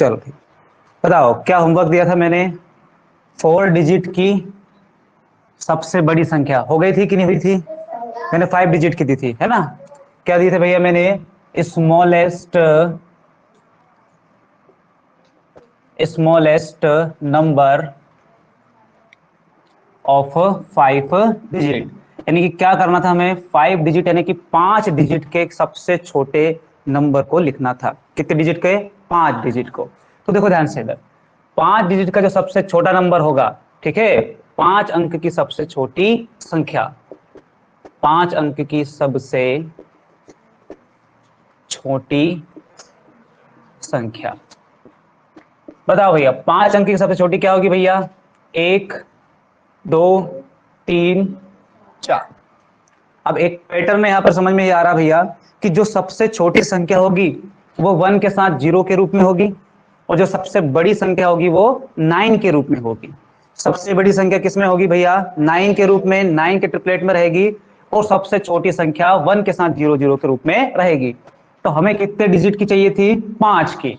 चलो ठीक, बताओ क्या होमवर्क दिया था मैंने। 4 डिजिट की सबसे बड़ी संख्या हो गई थी कि नहीं हुई थी? मैंने 5 डिजिट की दी थी, है ना? क्या दिए थे भैया मैंने? स्मॉलेस्ट नंबर ऑफ 5 डिजिट, यानी कि क्या करना था हमें? 5 डिजिट यानी कि 5 डिजिट के सबसे छोटे नंबर को लिखना था। कितने डिजिट के? 5 डिजिट को। तो देखो ध्यान से इधर, 5 डिजिट का जो सबसे छोटा नंबर होगा, ठीक है, 5 अंक की सबसे छोटी संख्या, 5 अंक की सबसे छोटी संख्या, बताओ भैया 5 अंक की सबसे छोटी क्या होगी भैया? 1, 2, 3, 4। अब एक पैटर्न यहाँ पर समझ में आ रहा भैया कि जो सबसे छोटी संख्या होगी वो 1 के साथ 0 के रूप में होगी, और जो सबसे बड़ी संख्या होगी वो 9 के रूप में होगी। सबसे बड़ी संख्या किसमें होगी भैया? 9 के रूप में, 9 के ट्रिपलेट में रहेगी, और सबसे छोटी संख्या 1 के साथ 0 0 के रूप में रहेगी। तो हमें कितने डिजिट की चाहिए थी? 5 की।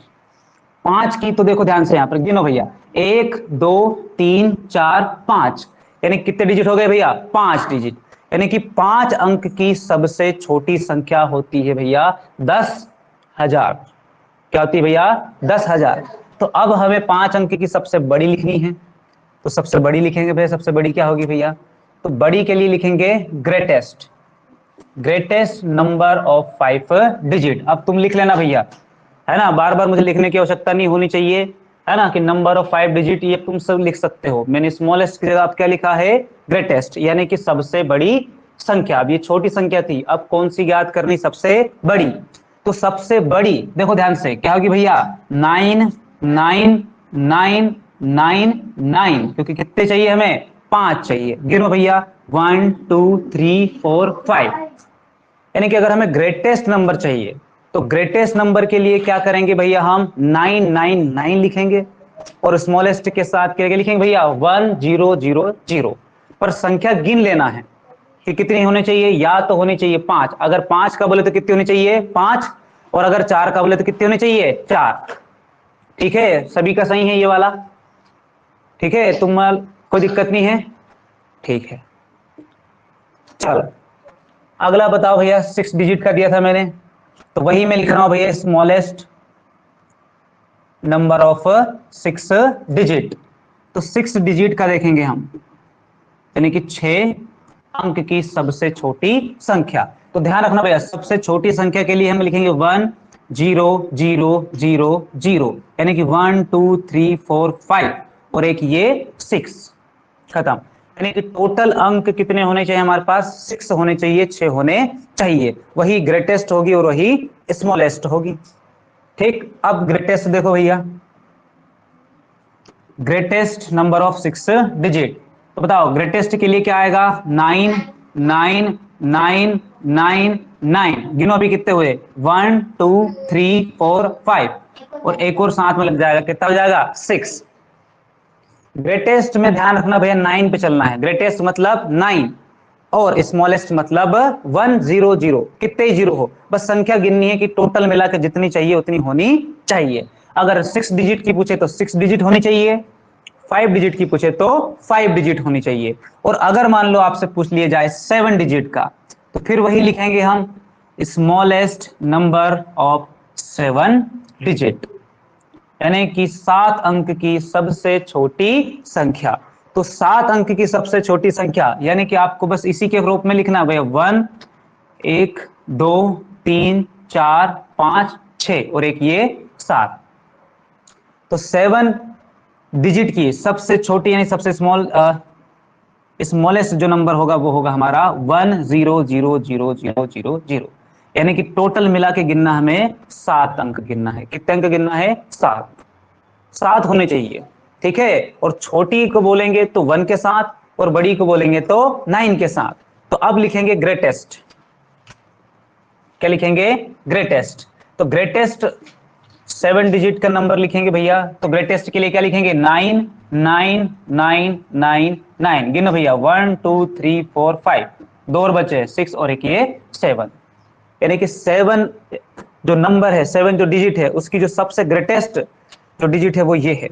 5 की, तो देखो ध्यान से यहां पर गिनो भैया, 1, 2, 3, 4, 5, यानी कितने डिजिट हो गए भैया? 5 डिजिट। यानी कि 5 अंक की सबसे छोटी संख्या होती है भैया 10,000। क्या होती है भैया? 10,000। तो अब हमें 5 अंक की सबसे बड़ी लिखनी है, तो सबसे बड़ी लिखेंगे भैया। सबसे बड़ी क्या होगी भैया? तो बड़ी के लिए लिखेंगे greatest, greatest number of 5 digit. अब तुम लिख लेना भैया, है ना, बार बार मुझे लिखने की आवश्यकता नहीं होनी चाहिए, है ना, कि नंबर ऑफ 5 डिजिट ये तुम सब लिख सकते हो। मैंने स्मॉलेस्ट की जगह आप क्या लिखा है? ग्रेटेस्ट, यानी कि सबसे बड़ी संख्या। अब ये छोटी संख्या थी, अब कौन सी याद करनी? सबसे बड़ी। तो सबसे बड़ी देखो ध्यान से क्या होगी भैया? 9 9 9 9 9, क्योंकि कितने चाहिए हमें? 5 चाहिए। गिनो भैया, 1 2 3 4 5। यानी कि अगर हमें ग्रेटेस्ट नंबर चाहिए तो ग्रेटेस्ट नंबर के लिए क्या करेंगे भैया? हम 999 लिखेंगे, और स्मॉलेस्ट के साथ क्या लिखेंगे भैया? 1000। पर संख्या गिन लेना है कि कितनी होनी चाहिए, या तो होनी चाहिए 5। अगर 5 का बोले तो कितनी होनी चाहिए? 5। और अगर 4 का बोले तो कितनी होनी चाहिए? 4। ठीक है, सभी का सही है ये वाला? ठीक है, तुम कोई दिक्कत नहीं है? ठीक है, चलो अगला बताओ भैया। 6 डिजिट का दिया था मैंने, तो वही मैं लिख रहा हूं भैया, स्मॉलेस्ट नंबर ऑफ 6 डिजिट। तो 6 डिजिट का देखेंगे हम, यानी कि 6 अंक की सबसे छोटी संख्या। तो ध्यान रखना भैया, सबसे छोटी संख्या के लिए हम लिखेंगे 1 0 0 0 0, यानी कि 1 2 3 4 5, और एक ये 6, खत्म। यानी कि टोटल अंक कितने होने चाहिए हमारे पास? 6 होने चाहिए, 6 होने चाहिए। वही ग्रेटेस्ट होगी और वही स्मॉलेस्ट होगी। ठीक, अब ग्रेटेस्ट देखो भैया, ग्रेटेस्ट नंबर ऑफ 6 डिजिट। तो बताओ ग्रेटेस्ट के लिए क्या आएगा? 9 9 9 9 9। गिनो अभी कितने हुए? 1 2 3 4 5, और एक और साथ में लग जाएगा, कितना हो जाएगा? 6। ग्रेटेस्ट में ध्यान रखना भैया, 9 पे चलना है। ग्रेटेस्ट मतलब 9, और स्मॉलेस्ट मतलब 100। कितने ही जीरो हो, बस संख्या गिननी है कि टोटल मिला के जितनी चाहिए उतनी होनी चाहिए। अगर 6 डिजिट की पूछे तो 6 डिजिट होनी चाहिए, 5 डिजिट की पूछे तो 5 डिजिट होनी चाहिए, और अगर मान लो आपसे पूछ लिया जाए 7 डिजिट का, तो फिर वही लिखेंगे हम, स्मॉलेस्ट नंबर ऑफ 7 डिजिट, यानी कि 7 अंक की सबसे छोटी संख्या। तो 7 अंक की सबसे छोटी संख्या, यानी कि आपको बस इसी के रूप में लिखना है भैया, 1 1 2 3 4 5 6, और एक ये 7। तो 7 डिजिट की सबसे छोटी यानी सबसे स्मॉलेस्ट जो नंबर होगा वो होगा हमारा 10000000, यानी कि टोटल मिला के गिनना हमें 7 अंक गिनना है। कितने अंक गिनना है? 7। 7 होने चाहिए, ठीक है। और छोटी को बोलेंगे तो 1 के साथ, और बड़ी को बोलेंगे तो 9 के साथ। तो अब लिखेंगे ग्रेटेस्ट। क्या लिखेंगे? ग्रेटेस्ट। तो ग्रेटेस्ट 7 डिजिट का नंबर लिखेंगे भैया, तो ग्रेटेस्ट के लिए क्या लिखेंगे? 9 9 9 9 9। गिनो भैया, 1 2 3 4 5, दो और बचे 6, और एक ये 7। यानी कि 7 जो नंबर है, 7 जो डिजिट है, उसकी जो सबसे ग्रेटेस्ट जो डिजिट है वो ये है,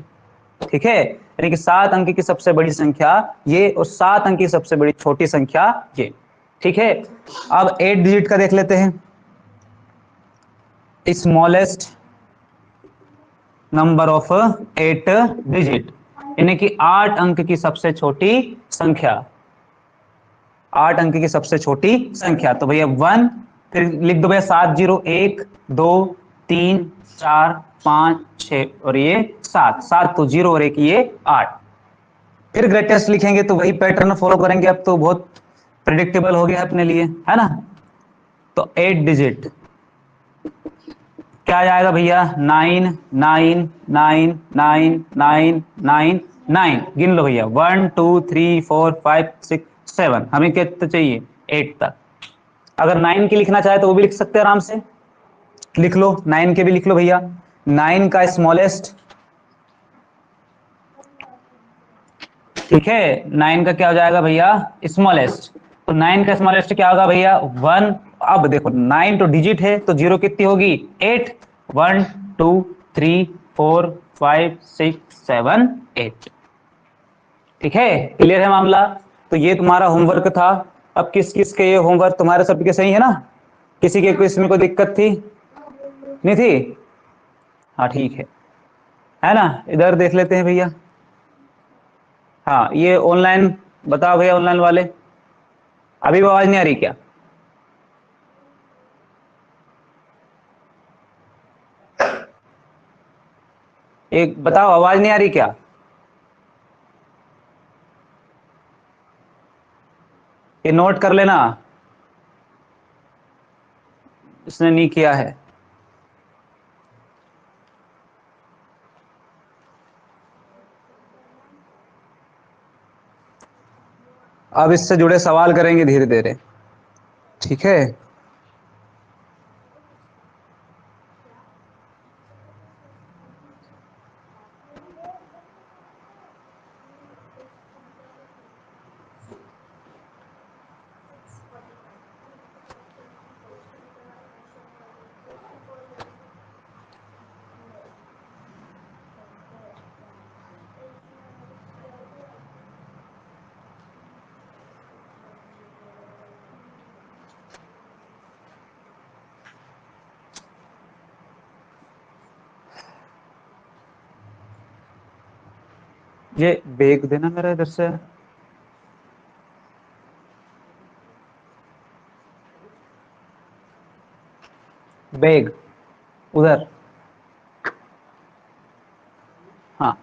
ठीक है, यानी कि 7 अंक की सबसे बड़ी संख्या ये और 7 अंक की सबसे बड़ी छोटी संख्या ये, ठीक है। अब 8 डिजिट का देख लेते हैं, स्मॉलेस्ट नंबर ऑफ 8 डिजिट, यानी कि 8 अंक की सबसे छोटी संख्या, 8 अंक की सबसे छोटी संख्या। तो भैया 1, फिर लिख दो भैया 7 0, 1 2 3 4 5 6 और ये 7, 7 तो 0 और 1 ये 8। फिर ग्रेटेस्ट लिखेंगे तो वही पैटर्न फॉलो करेंगे, अब तो बहुत प्रिडिक्टेबल हो गया अपने लिए, है ना। तो 8 डिजिट क्या जाएगा भैया, 9 9 9 9 9 9 9, गिन लो भैया, 1 2 3 4 5 6 7, हमें कितना चाहिए 8 तक। अगर 9 के लिखना चाहे तो वो भी लिख सकते हैं आराम से, लिख लो 9 के भी लिख लो भैया। 9 का स्मॉलेस्ट, ठीक है, 9 का क्या हो जाएगा भैया स्मॉलेस्ट, तो 9 का स्मॉलेस्ट क्या होगा भैया 1। अब देखो 9 तो डिजिट है तो 0 कितनी होगी 8, 1 2 3 4 5 6 7 8, ठीक है, क्लियर है मामला। तो ये तुम्हारा होमवर्क था। अब किस किस के ये होमवर्क तुम्हारे सबके सही है ना, किसी के इसमें कोई दिक्कत थी नहीं थी, हाँ ठीक है ना। इधर देख लेते हैं भैया, हाँ ये ऑनलाइन बताओ भैया, ऑनलाइन वाले अभी भी आवाज नहीं आ रही क्या, एक बताओ आवाज नहीं आ रही क्या, ये नोट कर लेना, इसने नहीं किया है। अब इससे जुड़े सवाल करेंगे धीरे धीरे, ठीक है। ये बैग देना मेरा इधर से, बैग उधर, हाँ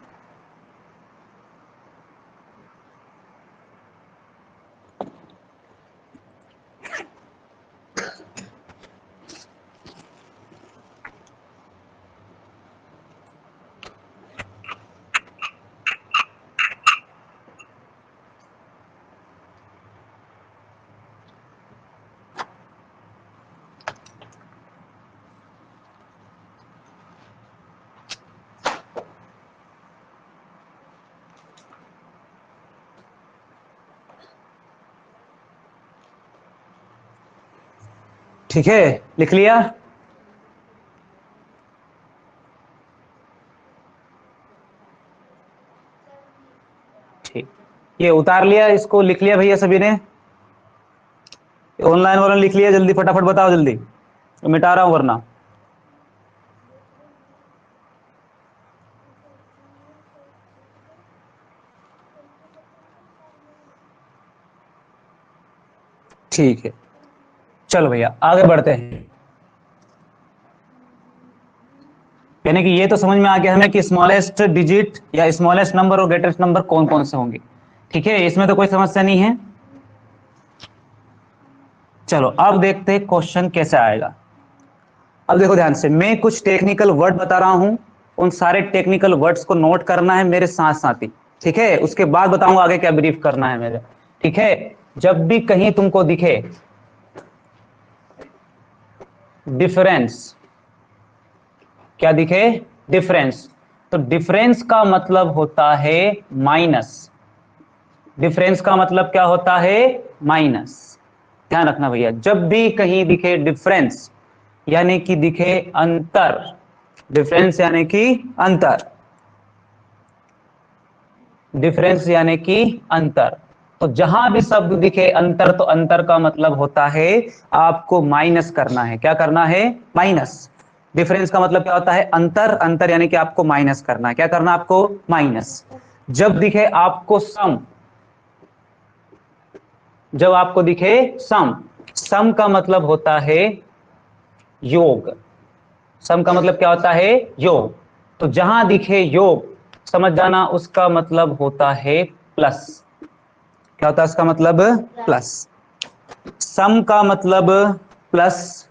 ठीक है, लिख लिया, ठीक, ये उतार लिया, इसको लिख लिया भैया सभी ने, ऑनलाइन वाला लिख लिया, जल्दी फटाफट बताओ जल्दी, मिटा रहा हूं वरना। ठीक है, चलो भैया आगे बढ़ते हैं। यानी कि ये तो समझ में आ गया हमें कि स्मॉलेस्ट डिजिट या स्मॉलेस्ट नंबर और ग्रेटेस्ट नंबर कौन कौन से होंगे, ठीक है, इसमें तो कोई समस्या नहीं है। चलो अब देखते हैं क्वेश्चन कैसे आएगा। अब देखो ध्यान से, मैं कुछ टेक्निकल वर्ड बता रहा हूं, उन सारे टेक्निकल वर्ड्स को नोट करना है मेरे साथ साथ ही, ठीक है, उसके बाद बताऊंगा आगे क्या ब्रीफ करना है मेरे, ठीक है। जब भी कहीं तुमको दिखे डिफरेंस, क्या दिखे डिफरेंस, तो डिफरेंस का मतलब होता है माइनस, डिफरेंस का मतलब क्या होता है माइनस, ध्यान रखना भैया, जब भी कहीं दिखे डिफरेंस यानी कि दिखे अंतर, डिफरेंस यानी कि अंतर, डिफरेंस यानी कि अंतर। तो जहां भी शब्द दिखे अंतर, तो अंतर का मतलब होता है आपको माइनस करना है। क्या करना है? माइनस। डिफरेंस का मतलब क्या होता है? अंतर। अंतर यानी कि आपको माइनस करना है। क्या करना है आपको? माइनस। जब दिखे आपको सम, जब आपको दिखे सम, सम का मतलब होता है योग। सम का मतलब क्या होता है? योग। तो जहां दिखे योग, समझ जाना उसका मतलब होता है प्लस। क्या होता है इसका मतलब? प्लस। सम का मतलब प्लस,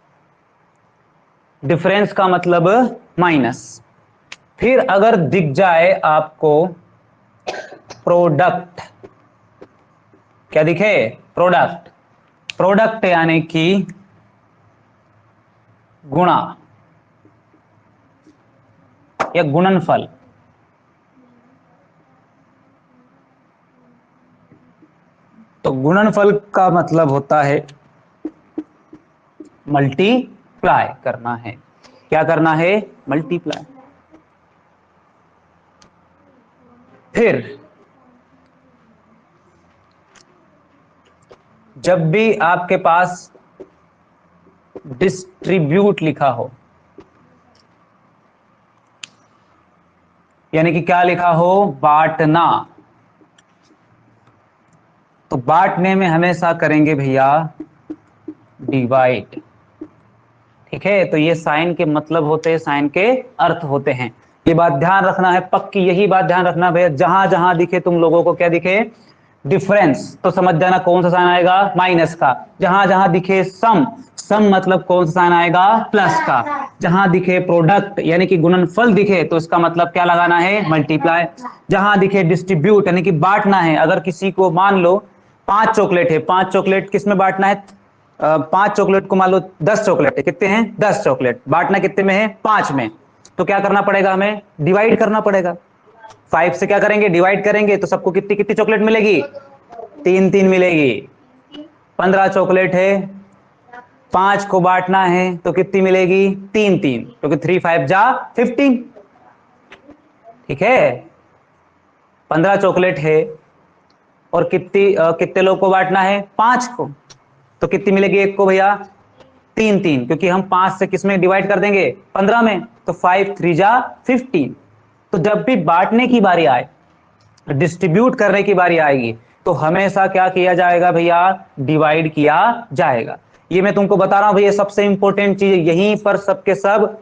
डिफरेंस का मतलब माइनस। फिर अगर दिख जाए आपको प्रोडक्ट, क्या दिखे? प्रोडक्ट। प्रोडक्ट यानी कि गुणा या गुणनफल। तो गुणनफल का मतलब होता है मल्टीप्लाई करना है। क्या करना है? मल्टीप्लाई। फिर जब भी आपके पास डिस्ट्रीब्यूट लिखा हो, यानी कि क्या लिखा हो? बांटना। तो बांटने में हमेशा करेंगे भैया डिवाइड। ठीक है? तो ये साइन के मतलब होते हैं, साइन के अर्थ होते हैं। ये बात ध्यान रखना है, पक्की यही बात ध्यान रखना भैया। जहां जहां दिखे तुम लोगों को क्या दिखे? डिफरेंस, तो समझ जाना कौन सा साइन आएगा? माइनस का। जहां जहां दिखे सम, सम मतलब कौन सा साइन आएगा? प्लस का। जहां दिखे प्रोडक्ट यानी कि गुणनफल दिखे, तो इसका मतलब क्या लगाना है? मल्टीप्लाई। जहां दिखे डिस्ट्रीब्यूट यानी कि बांटना है, अगर किसी को मान लो 5 चॉकलेट है, 5 चॉकलेट किस में बांटना है? 5 चॉकलेट को मान लो 10 चॉकलेट है, कितने हैं? 10 चॉकलेट। बांटना कितने में है? 5 में। तो क्या करना पड़ेगा हमें? डिवाइड करना पड़ेगा। 5 से क्या करेंगे? डिवाइड करेंगे, तो सबको कितनी कितनी चॉकलेट मिलेगी? 3 3 मिलेगी। 15 चॉकलेट है, 5 को बांटना है तो कितनी मिलेगी? 3 3, क्योंकि 3 5 जा 15। ठीक है? 15 चॉकलेट है और कितने लोग को बांटना है? 5 को। तो कितनी मिलेगी एक को भैया? 3 3, क्योंकि हम 5 से किस में डिवाइड कर देंगे? 15 में। तो 5 3 जा 15। तो जब भी बांटने की बारी आए, डिस्ट्रीब्यूट करने की बारी आएगी, तो हमेशा क्या किया जाएगा भैया? डिवाइड किया जाएगा। ये मैं तुमको बता रहा हूं भैया, सबसे इंपॉर्टेंट चीज यहीं पर सबके सब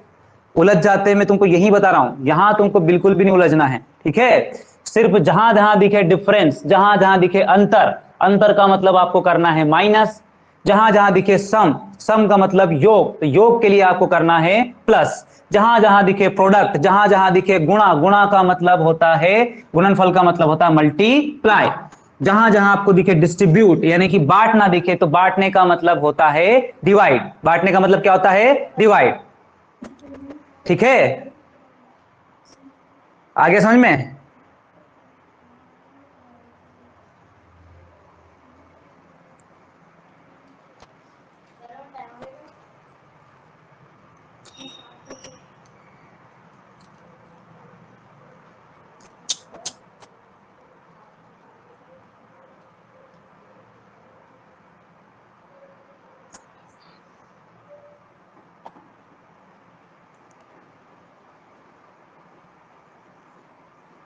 उलझ जाते हैं। मैं तुमको यही बता रहा हूं, यहां तुमको बिल्कुल भी नहीं उलझना है। ठीक है? सिर्फ जहां जहां दिखे डिफरेंस, जहां जहां दिखे अंतर, अंतर का मतलब आपको करना है माइनस। जहां जहां दिखे सम, सम का मतलब योग, तो योग के लिए आपको करना है प्लस। जहां जहां दिखे प्रोडक्ट, जहां जहां दिखे गुणा, गुणा का मतलब होता है, गुणनफल का मतलब होता है मल्टीप्लाई। जहां जहां आपको दिखे डिस्ट्रीब्यूट यानी कि बांट ना दिखे, तो बांटने का मतलब होता है डिवाइड। बांटने का मतलब क्या होता है? डिवाइड। ठीक है? आगे समझ में?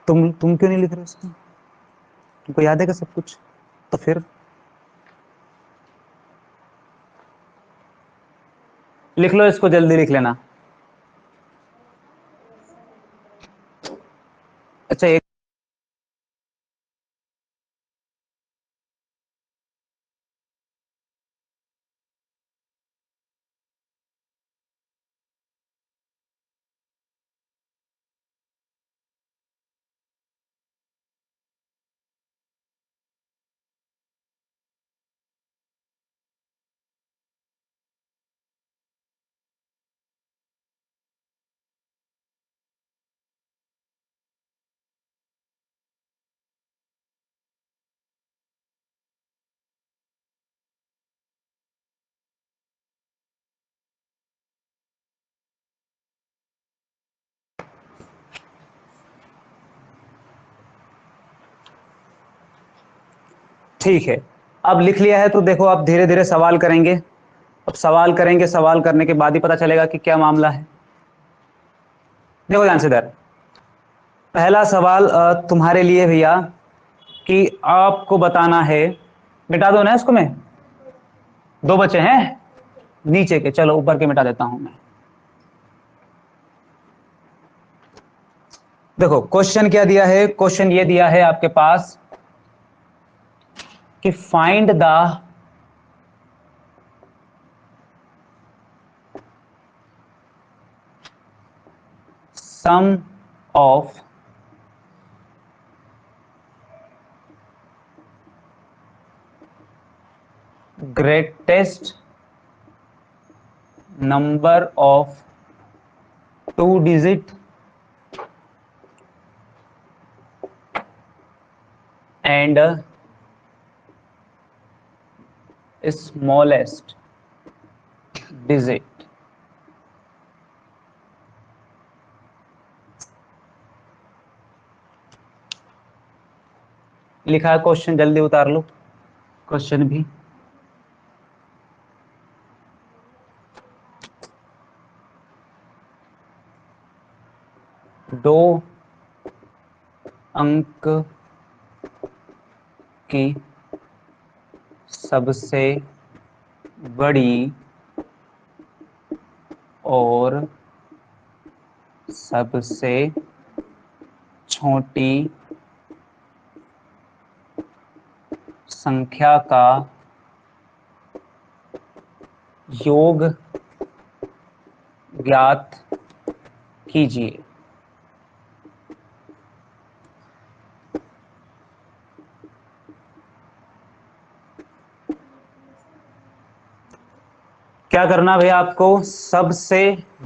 तुम क्यों नहीं लिख रहे उसको? तुमको याद है क्या सब कुछ? तो फिर लिख लो इसको, जल्दी लिख लेना। अच्छा एक ठीक है, अब लिख लिया है तो देखो आप धीरे धीरे सवाल करेंगे। अब सवाल करेंगे, सवाल करने के बाद ही पता चलेगा कि क्या मामला है। देखो ध्यान से इधर, पहला सवाल तुम्हारे लिए भैया कि आपको बताना है, मिटा दो ना इसको, मैं दो बचे हैं नीचे के, चलो ऊपर के मिटा देता हूं मैं। देखो क्वेश्चन क्या दिया है, क्वेश्चन ये दिया है आपके पास कि find the sum of greatest number of two digit and smallest digit। लिखा है क्वेश्चन, जल्दी उतार लो क्वेश्चन भी। दो अंक की सबसे बड़ी और सबसे छोटी संख्या का योग ज्ञात कीजिए। क्या करना भैया आपको, सबसे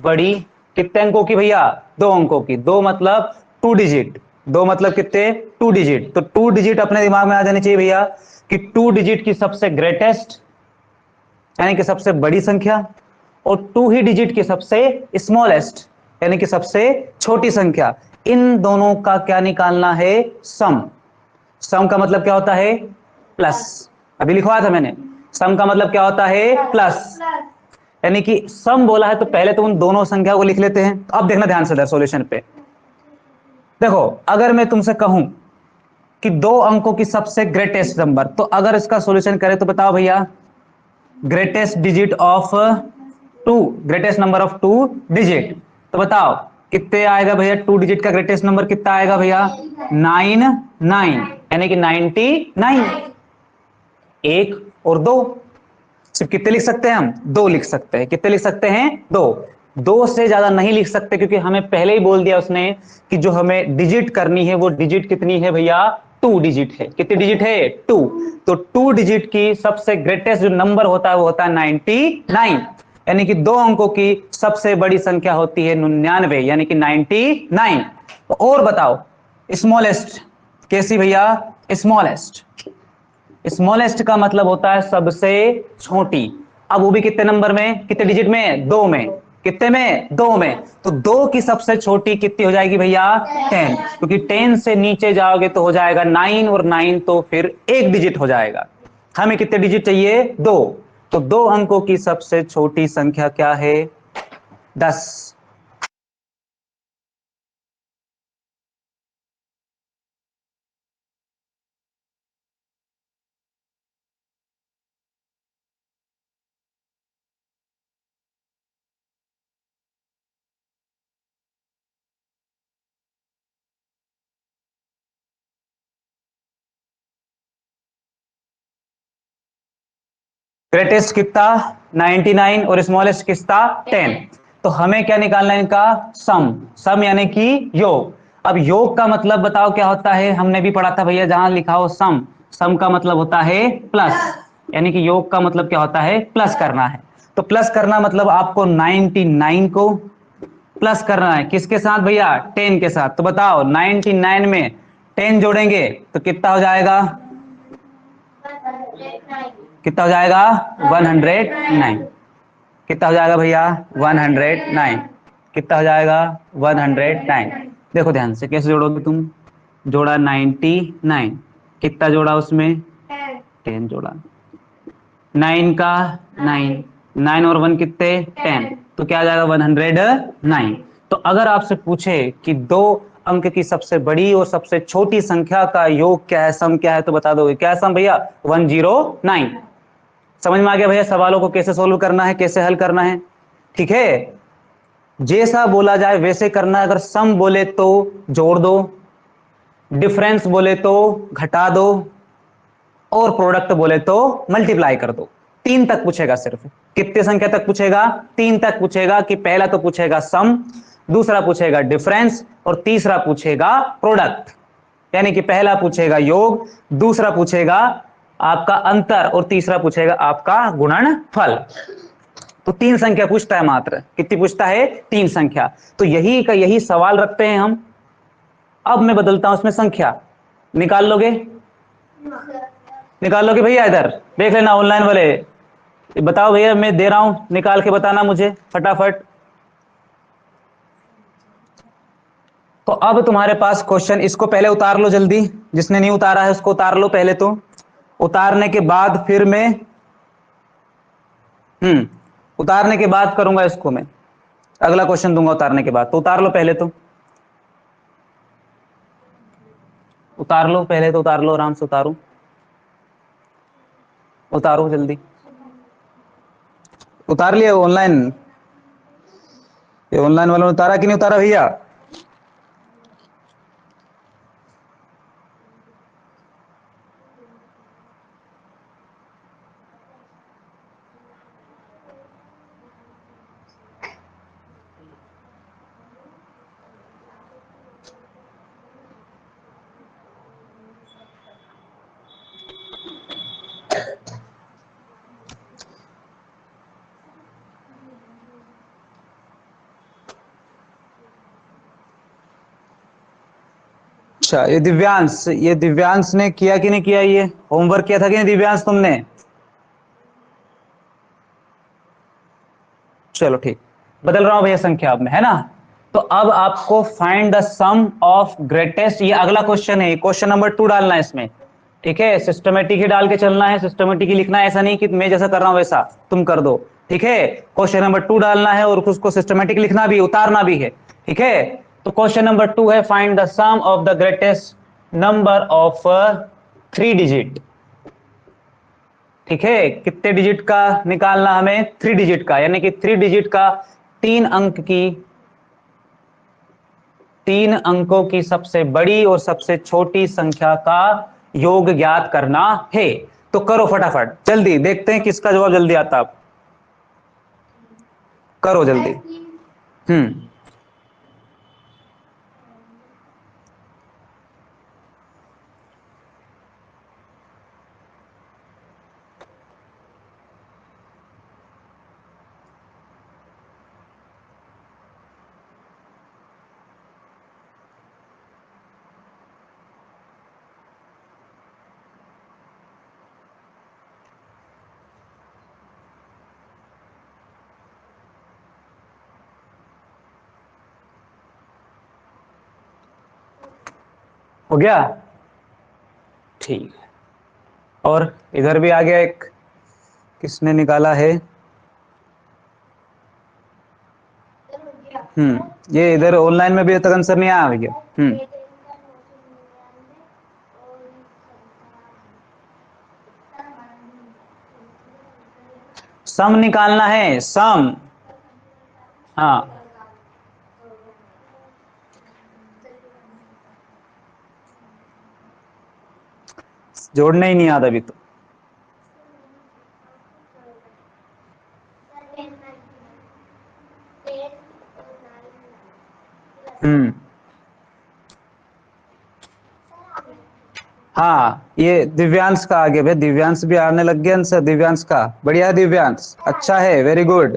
बड़ी कितने अंकों की भैया, दो अंकों की, दो मतलब टू डिजिट, दो मतलब कितने, टू डिजिट। तो टू डिजिट अपने दिमाग में आ जानी चाहिए भैया कि टू डिजिट की सबसे ग्रेटेस्ट यानी कि सबसे बड़ी संख्या, और टू ही डिजिट की सबसे स्मॉलेस्ट यानी कि सबसे छोटी संख्या, इन दोनों का क्या निकालना है, सम। सम का मतलब क्या होता है, प्लस। अभी लिखवाया था मैंने, सम का मतलब क्या होता है, प्लस। यानी कि सम बोला है तो पहले तो उन दोनों संख्या को लिख लेते हैं। अब देखना ध्यान से सॉल्यूशन पे। देखो अगर मैं तुमसे कहूं कि दो अंकों की सबसे ग्रेटेस्ट नंबर, तो अगर इसका सॉल्यूशन करें तो बताओ भैया, greatest digit of two, greatest number of two digit, तो बताओ कितने आएगा भैया, टू डिजिट का ग्रेटेस्ट नंबर कितना आएगा भैया, 99, यानी कि 99। एक और दो, सिर्फ कितने लिख सकते हैं हम, दो लिख सकते हैं। कितने लिख सकते हैं, दो। दो से ज्यादा नहीं लिख सकते क्योंकि हमें पहले ही बोल दिया उसने कि जो हमें डिजिट करनी है वो डिजिट कितनी है भैया, टू डिजिट है। कितनी डिजिट है, टू। तो टू डिजिट की सबसे ग्रेटेस्ट जो नंबर होता है वो होता है 99, यानी कि दो अंकों की सबसे बड़ी संख्या होती है 99, यानी कि 99। तो और बताओ स्मॉलेस्ट कैसी भैया, स्मॉलेस्ट, स्मॉलेस्ट का मतलब होता है सबसे छोटी। अब वो भी कितने नंबर में, कितने डिजिट में, दो में। कितने में, दो में। तो दो की सबसे छोटी कितनी हो जाएगी भैया, 10, क्योंकि 10 से नीचे जाओगे तो हो जाएगा 9, और 9 तो फिर एक डिजिट हो जाएगा। हमें कितने डिजिट चाहिए, दो। तो दो अंकों की सबसे छोटी संख्या क्या है, 10। ग्रेटेस्ट कितना, 99, और स्मॉलेस्ट कितना, 10। तो हमें क्या निकालना है इनका, सम। सम यानी कि योग। अब योग का मतलब बताओ क्या होता है, हमने भी पढ़ा था भैया, जहां लिखा हो सम, सम का मतलब होता है प्लस, यानी कि योग का मतलब क्या होता है, प्लस करना है। तो प्लस करना मतलब आपको 99 को प्लस करना है किसके साथ भैया, 10 के साथ। तो बताओ 99 में 10 जोड़ेंगे तो कितना हो जाएगा, कितना हो जाएगा, 109। कितना हो जाएगा भैया, 109। कितना हो जाएगा, 109। देखो ध्यान से कैसे जोड़ोगे तुम, जोड़ा 99, कितना जोड़ा उसमें, 10 जोड़ा, 9 का 9, 9 और 1 कितने 10, तो क्या आ जाएगा 109। तो अगर आपसे पूछे कि दो अंक की सबसे बड़ी और सबसे छोटी संख्या का योग क्या है, सम क्या है, तो बता दोगे क्या है सम भैया? 109। समझ में आ गया भैया सवालों को कैसे सोल्व करना है, कैसे हल करना है? ठीक है, जैसा बोला जाए वैसे करना है। अगर सम बोले तो जोड़ दो, डिफरेंस बोले तो घटा दो, और प्रोडक्ट बोले तो मल्टीप्लाई कर दो। 3 तक पूछेगा सिर्फ। कितने संख्या तक पूछेगा? 3 तक पूछेगा। कि पहला तो पूछेगा सम, दूसरा पूछेगा डिफरेंस, और तीसरा पूछेगा प्रोडक्ट। यानी कि पहला पूछेगा योग, दूसरा पूछेगा आपका अंतर, और तीसरा पूछेगा आपका गुणनफल। तो 3 संख्या पूछता है मात्र। कितनी पूछता है? 3 संख्या। तो यही का यही सवाल रखते हैं हम। अब मैं बदलता हूं इसमें संख्या। निकाल लोगे? निकाल लोगे भैया? इधर देख लेना ऑनलाइन वाले। बताओ भैया, मैं दे रहा हूं, निकाल के बताना मुझे फटाफट। तो अब तुम्हारे पास क्वेश्चन, इसको पहले उतार लो जल्दी। जिसने नहीं उतारा है उसको उतार लो पहले। तो उतारने के बाद फिर मैं उतारने के बाद करूंगा इसको मैं। अगला क्वेश्चन दूंगा उतारने के बाद। तो उतार लो पहले। तो उतार लो पहले, तो उतार लो, आराम से उतारो, उतारो जल्दी। उतार लिया ऑनलाइन? ये ऑनलाइन वालों ने उतारा कि नहीं उतारा भैया? अच्छा, ये दिव्यांश ने किया कि नहीं किया? ये होमवर्क किया था कि नहीं दिव्यांश तुमने? चलो ठीक, बदल रहा हूं भैया संख्या अब में, है ना? तो अब आपको find the sum of greatest, ये अगला क्वेश्चन है, क्वेश्चन नंबर 2 डालना है इसमें। ठीक है, सिस्टमेटिक ही डाल के चलना है, सिस्टमेटिक ही लिखना है। ऐसा नहीं कि मैं जैसा कर रहा हूं वैसा तुम कर दो। ठीक है, क्वेश्चन नंबर 2 डालना है और उसको सिस्टमेटिक लिखना भी, उतारना भी है। ठीक है, तो क्वेश्चन नंबर 2 है, find the sum of the greatest number of 3 digit. ठीक है, कितने डिजिट का निकालना हमें? 3 डिजिट का, यानी कि 3 डिजिट का 3 अंक की, 3 अंकों की सबसे बड़ी और सबसे छोटी संख्या का योग ज्ञात करना है। तो करो फटाफट जल्दी, देखते हैं किसका जवाब जल्दी आता। आप करो जल्दी। हम्म हो गया? ठीक है, और इधर भी आ गया एक। किसने निकाला है? ये इधर ऑनलाइन में भी तक आंसर नहीं आया भैया। सम निकालना है, सम। हाँ, जोड़ना ही नहीं आता अभी तो। हम्म हाँ, ये दिव्यांश का आगे भाई, दिव्यांश भी आने लग गया आंसर। दिव्यांश का बढ़िया है, दिव्यांश अच्छा है, वेरी गुड।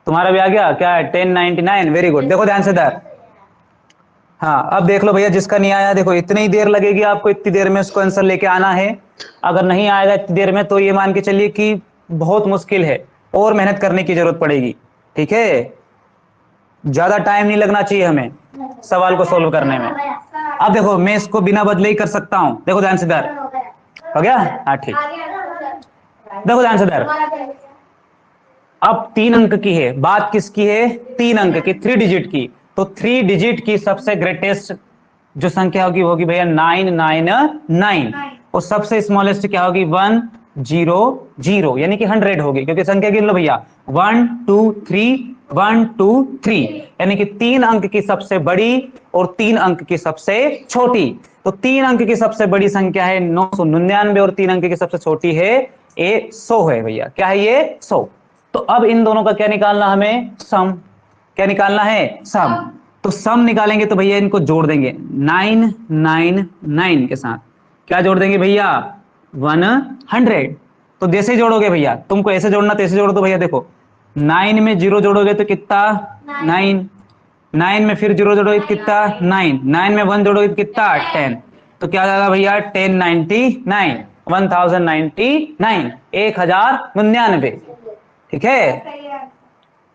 तुम्हारा भी आ गया क्या है? 1099, वेरी गुड। देखो ध्यान से इधर। हाँ, अब देख लो भैया, जिसका नहीं आया देखो, इतनी ही देर लगेगी आपको, इतनी देर में उसको आंसर लेके आना है। अगर नहीं आएगा इतनी देर में तो ये मान के चलिए कि बहुत मुश्किल है, और मेहनत करने की जरूरत पड़ेगी। ठीक है, ज्यादा टाइम नहीं लगना चाहिए हमें सवाल को सोल्व करने में। अब देखो, मैं इसको बिना बदले ही कर सकता हूं। देखो ध्यान से इधर। हो गया? हाँ ठीक। देखो ध्यान से इधर, अब 3 अंक की है बात, किसकी है? 3 अंक की, 3 डिजिट की। तो 3 डिजिट की सबसे ग्रेटेस्ट जो संख्या होगी वो होगी भैया 999, और सबसे स्मॉलेस्ट क्या होगी? 100, यानी कि 100 होगी, क्योंकि संख्या गिन लो भैया, 1 2 3 1 2 3, यानी कि 3 अंक की सबसे बड़ी और 3 अंक की सबसे छोटी। तो 3 अंक की सबसे बड़ी संख्या है 999 और 3 अंक की सबसे छोटी है ये 100 है भैया। क्या है ये? 100। तो अब इन दोनों का क्या निकालना हमें? सम। क्या निकालना है? सम। तो सम निकालेंगे तो भैया इनको जोड़ देंगे 999 के साथ। क्या जोड़ देंगे भैया? 100। तो जैसे जोड़ोगे भैया, तुमको ऐसे जोड़ना तो ऐसे जोड़ दो भैया। देखो 9 में 0 जोड़ोगे तो कितना? 9। 9 में फिर 0 जोड़ोगे तो कितना? 9। 9 में 1 जोड़ोगे तो कितना? 10। तो क्या जाएगा भैया? 1099, 1099, 1099। ठीक है।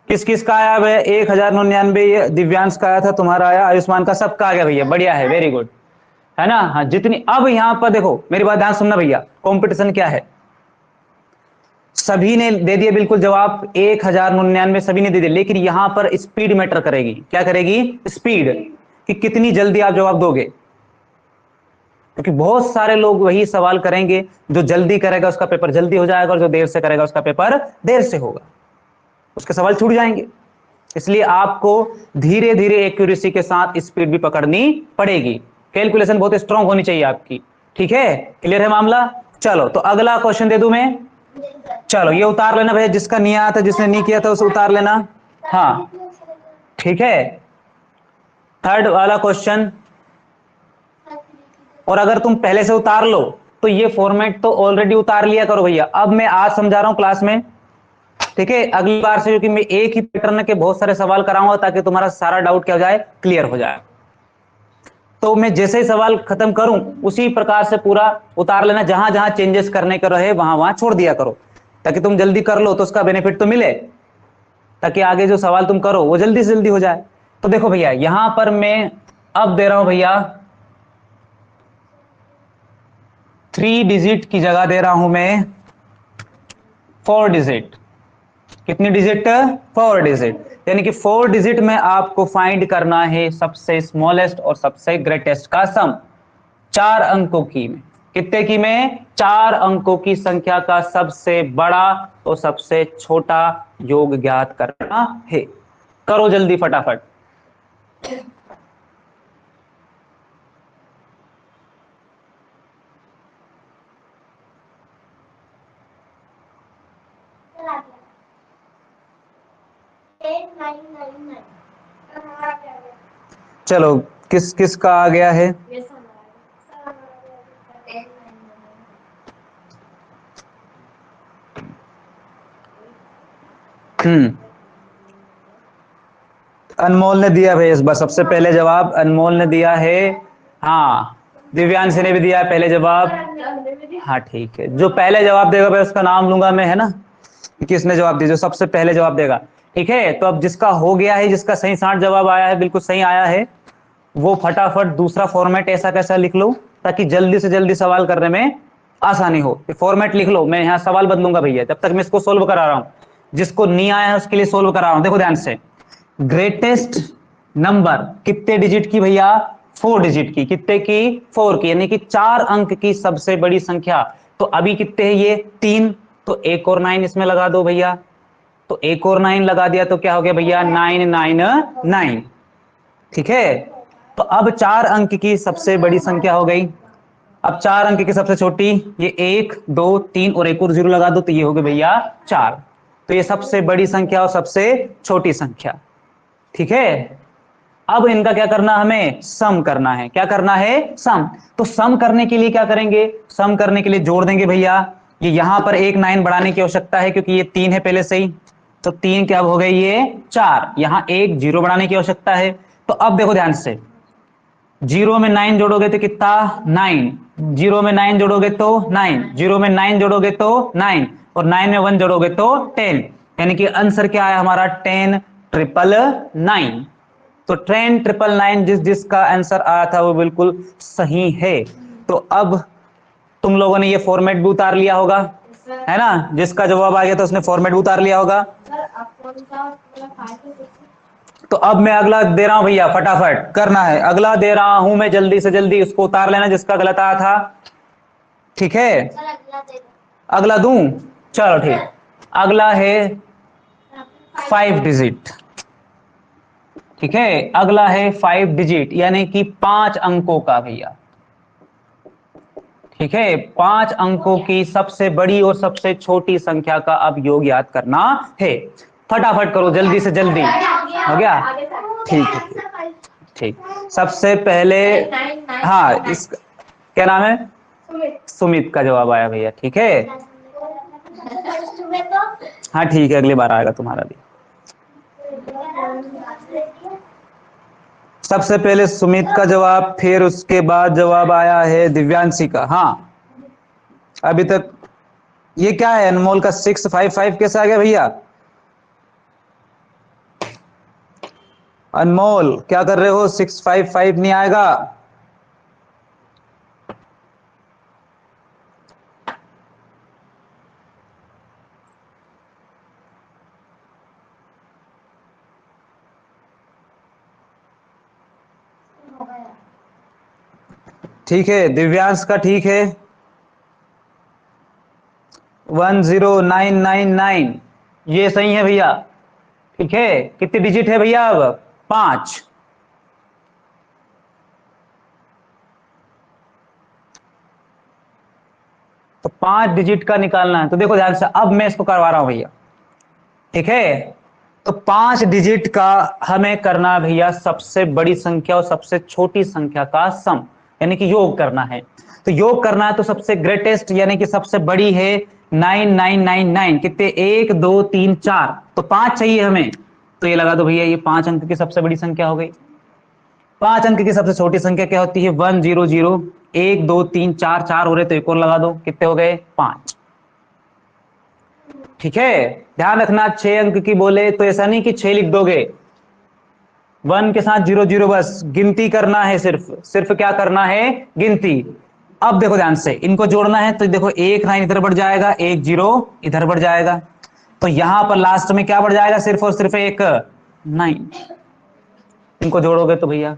किस किस का आया भैया? 1099 दिव्यांश का आया था, तुम्हारा आया, आयुष्मान का, सबका आ गया भैया। बढ़िया है, वेरी गुड, है ना? हाँ जितनी, अब यहां पर देखो मेरी बात ध्यान सुनना भैया, कंपटीशन क्या है? सभी ने दे दिए बिल्कुल जवाब 1099 सभी ने दे दिया, लेकिन यहां पर स्पीड मैटर करेगी। क्या करेगी? स्पीड, कि कितनी जल्दी आप जवाब दोगे। क्योंकि बहुत सारे लोग वही सवाल करेंगे, जो जल्दी करेगा उसका पेपर जल्दी हो जाएगा, और जो देर से करेगा उसका पेपर देर से होगा, उसके सवाल छूट जाएंगे। इसलिए आपको धीरे धीरे एक्यूरेसी के साथ स्पीड भी पकड़नी पड़ेगी। कैलकुलेशन बहुत स्ट्रांग होनी चाहिए आपकी। ठीक है, क्लियर है मामला? चलो तो अगला क्वेश्चन दे दूं मैं। चलो ये उतार लेना भैया, जिसका नहीं आया था, जिसने नहीं किया था उसे उतार लेना। हाँ ठीक है, थर्ड वाला क्वेश्चन। और अगर तुम पहले से उतार लो तो ये फॉर्मेट तो ऑलरेडी उतार लिया करो भैया। अब मैं आज समझा रहा हूं क्लास में, ठीक है? अगली बार से क्योंकि मैं एक ही पैटर्न के बहुत सारे सवाल कराऊंगा, ताकि तुम्हारा सारा डाउट क्या हो जाए? क्लियर हो जाए। तो मैं जैसे ही सवाल खत्म करूं उसी प्रकार से पूरा उतार लेना, जहां जहां चेंजेस करने का रहे वहां वहां छोड़ दिया करो, ताकि तुम जल्दी कर लो तो उसका बेनिफिट तो मिले, ताकि आगे जो सवाल तुम करो वो जल्दी से जल्दी हो जाए। तो देखो भैया यहां पर मैं अब दे रहा हूं भैया 3 डिजिट की जगह दे रहा हूं मैं 4 डिजिट। कितनी डिजिट? 4 डिजिट। यानी कि 4 डिजिट में आपको फाइंड करना है सबसे स्मॉलेस्ट और सबसे ग्रेटेस्ट का सम। 4 अंकों की में, कितने की में? 4 अंकों की संख्या का सबसे बड़ा और सबसे छोटा योग ज्ञात करना है। करो जल्दी फटाफट। चलो किस किस का आ गया है? अनमोल ने दिया भाई इस बार सबसे पहले जवाब, अनमोल ने दिया है। हाँ दिव्यांश ने भी दिया है पहले जवाब। हाँ ठीक है, जो पहले जवाब देगा भाई उसका नाम लूंगा मैं, है ना? किसने जवाब दिया? जो सबसे पहले जवाब देगा। ठीक है, तो अब जिसका हो गया है, जिसका सही 60 जवाब आया है, बिल्कुल सही आया है, वो फटाफट दूसरा फॉर्मेट ऐसा कैसा लिख लो ताकि जल्दी से जल्दी सवाल करने में आसानी हो। फॉर्मेट लिख लो, मैं यहाँ सवाल बदलूंगा भैया, जब तक मैं इसको सोल्व करा रहा हूं। जिसको नहीं आया है उसके लिए सोल्व करा रहा हूं। देखो ध्यान से, ग्रेटेस्ट नंबर कितने डिजिट की भैया? 4 डिजिट की। कितने की? 4 की, यानी कि 4 अंक की सबसे बड़ी संख्या। तो अभी कितने हैं ये? 3। तो एक और 9 इसमें लगा दो भैया। तो एक और 9 लगा दिया तो क्या हो गया भैया? 999। ठीक है, तो अब 4 अंक की सबसे बड़ी संख्या हो गई। अब 4 अंक की सबसे छोटी, ये 1 2 3 और एक और 0 लगा दो तो ये हो गए भैया 4। तो ये सबसे बड़ी संख्या और सबसे छोटी संख्या। ठीक है, अब इनका क्या करना? हमें सम करना है। क्या करना है? सम। तो सम करने के लिए क्या करेंगे? सम करने के लिए जोड़ देंगे भैया। ये यहां पर एक 9 बढ़ाने की आवश्यकता है क्योंकि ये 3 है पहले से ही। तो 3 क्या हो गए? ये 4। यहां एक 0 बढ़ाने की आवश्यकता है। तो अब देखो ध्यान से, 0 में 9 जोड़ोगे तो कितना? 9। 0 में 9 जोड़ोगे तो 9, 0 में 9 जोड़ोगे तो 9, और 9 में 1 जोड़ोगे तो 10। यानी कि आंसर क्या है हमारा? 10 ट्रिपल 9। तो 10 ट्रिपल 9 जिसका आंसर आया था वो बिल्कुल सही है। तो अब तुम लोगों ने ये फॉर्मेट भी उतार लिया होगा। है ना, जिसका जवाब आ गया तो उसने फॉर्मेट उतार लिया होगा। तो अब मैं अगला दे रहा हूं भैया, फटाफट करना है, अगला दे रहा हूं मैं, जल्दी से जल्दी उसको उतार लेना जिसका गलत आया था। ठीक है, अगला दूं, चलो ठीक, अगला है 5 डिजिट। ठीक है, अगला है 5 डिजिट यानी कि 5 अंकों का भैया। ठीक है, 5 अंकों की सबसे बड़ी और सबसे छोटी संख्या का अब योग याद करना है। फटाफट करो, जल्दी से जल्दी। हो गया? ठीक है, ठीक। सबसे पहले, हाँ, इस क्या नाम है? सुमित का जवाब आया भैया। ठीक है, हाँ ठीक है, अगली बार आएगा तुम्हारा भी। सबसे पहले सुमित का जवाब, फिर उसके बाद जवाब आया है दिव्यांशी का। हाँ, अभी तक ये क्या है, अनमोल का 655 कैसे आ गया भैया? अनमोल क्या कर रहे हो, 655 नहीं आएगा? ठीक है, दिव्यांश का ठीक है, 10999 ये सही है भैया। ठीक है, कितनी डिजिट है भैया अब? 5। तो 5 डिजिट का निकालना है, तो देखो ध्यान से, अब मैं इसको करवा रहा हूं भैया। ठीक है, तो 5 डिजिट का हमें करना है भैया सबसे बड़ी संख्या और सबसे छोटी संख्या का सम, यानी कि योग करना है। तो योग करना है तो सबसे ग्रेटेस्ट यानी कि सबसे बड़ी है 9999। कितने? 1 2 3 4, तो 5 चाहिए हमें। तो ये लगा दो भैया, ये 5 अंक की सबसे बड़ी संख्या हो गई। 5 अंक की सबसे छोटी संख्या क्या होती है? 100। 1 2 3 4 4 हो रहे, तो एक और लगा दो, कितने हो गए? 5। ठीक है, ध्यान रखना, 6 अंक की बोले तो ऐसा नहीं कि 6 लिख दोगे, 1 के साथ 00, बस गिनती करना है, सिर्फ सिर्फ क्या करना है? गिनती। अब देखो ध्यान से, इनको जोड़ना है तो देखो, 1 9 इधर बढ़ जाएगा, 1 0 इधर बढ़ जाएगा, तो यहां पर लास्ट में क्या बढ़ जाएगा? सिर्फ और सिर्फ एक 9। इनको जोड़ोगे तो भैया,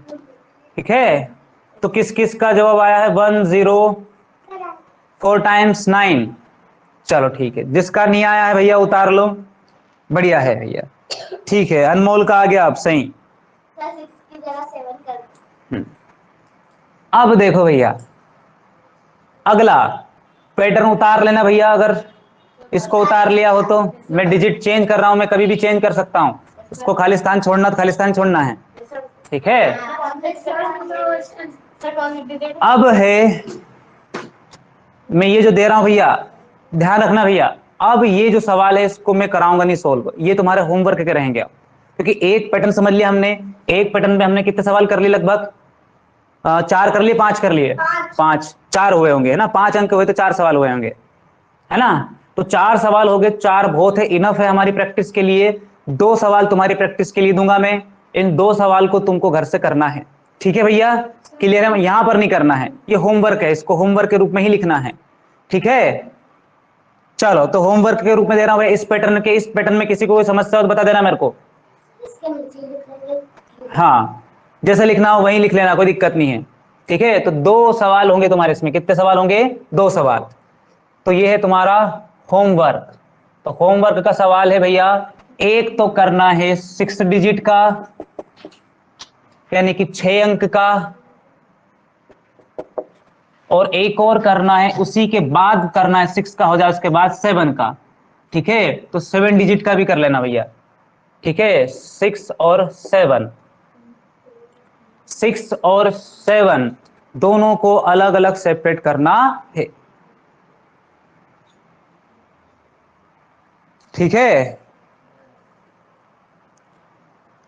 ठीक है, तो किस किस का जवाब आया है? 104 टाइम्स 9। चलो ठीक है, जिसका नहीं आया है भैया उतार लो, बढ़िया है भैया। ठीक है, अनमोल का आ गया आप सही। अब देखो भैया, अगला पैटर्न उतार लेना भैया, अगर इसको उतार लिया हो तो। मैं डिजिट चेंज कर रहा हूं, मैं कभी भी चेंज कर सकता हूं, उसको खाली स्थान छोड़ना तो खाली स्थान छोड़ना है। ठीक है, अब है, मैं ये जो दे रहा हूं भैया, ध्यान रखना भैया, अब ये जो सवाल है इसको मैं कराऊंगा नहीं सोल्व, ये तुम्हारे होमवर्क के रहेंगे। क्योंकि एक पैटर्न समझ लिया हमने, एक पैटर्न में हमने कितने सवाल कर लिए? लगभग 4 कर लिए, 5 कर लिए, 5 4 हुए होंगे, है ना, 5 अंक हुए तो 4 सवाल हुए होंगे, है ना। तो 4 सवाल हो गए, 4 बहुत है, इनफ है हमारी प्रैक्टिस के लिए। 2 सवाल तुम्हारी प्रैक्टिस के लिए दूंगा मैं, इन 2 सवाल को तुमको घर से करना है। ठीक है भैया, क्लियर है? यहां पर नहीं करना है, ये होमवर्क है, इसको होमवर्क के रूप में ही लिखना है। ठीक है, चलो तो होमवर्क के रूप में दे रहा हूं इस पैटर्न के, इस पैटर्न में किसी को कोई समस्या हो तो बता देना मेरे को। हाँ, जैसे लिखना हो वहीं लिख लेना, कोई दिक्कत नहीं है। ठीक है, तो 2 सवाल होंगे तुम्हारे इसमें, कितने सवाल होंगे? 2 सवाल। तो ये है तुम्हारा होमवर्क। तो होमवर्क का सवाल है भैया, एक तो करना है 6 डिजिट का, यानी कि 6 अंक का, और एक और करना है उसी के बाद करना है, 6 का हो जाए उसके बाद 7 का। ठीक है, तो 7 डिजिट का भी कर लेना भैया। ठीक है, 6 और 7, 6 और 7 दोनों को अलग अलग सेपरेट करना है। ठीक है,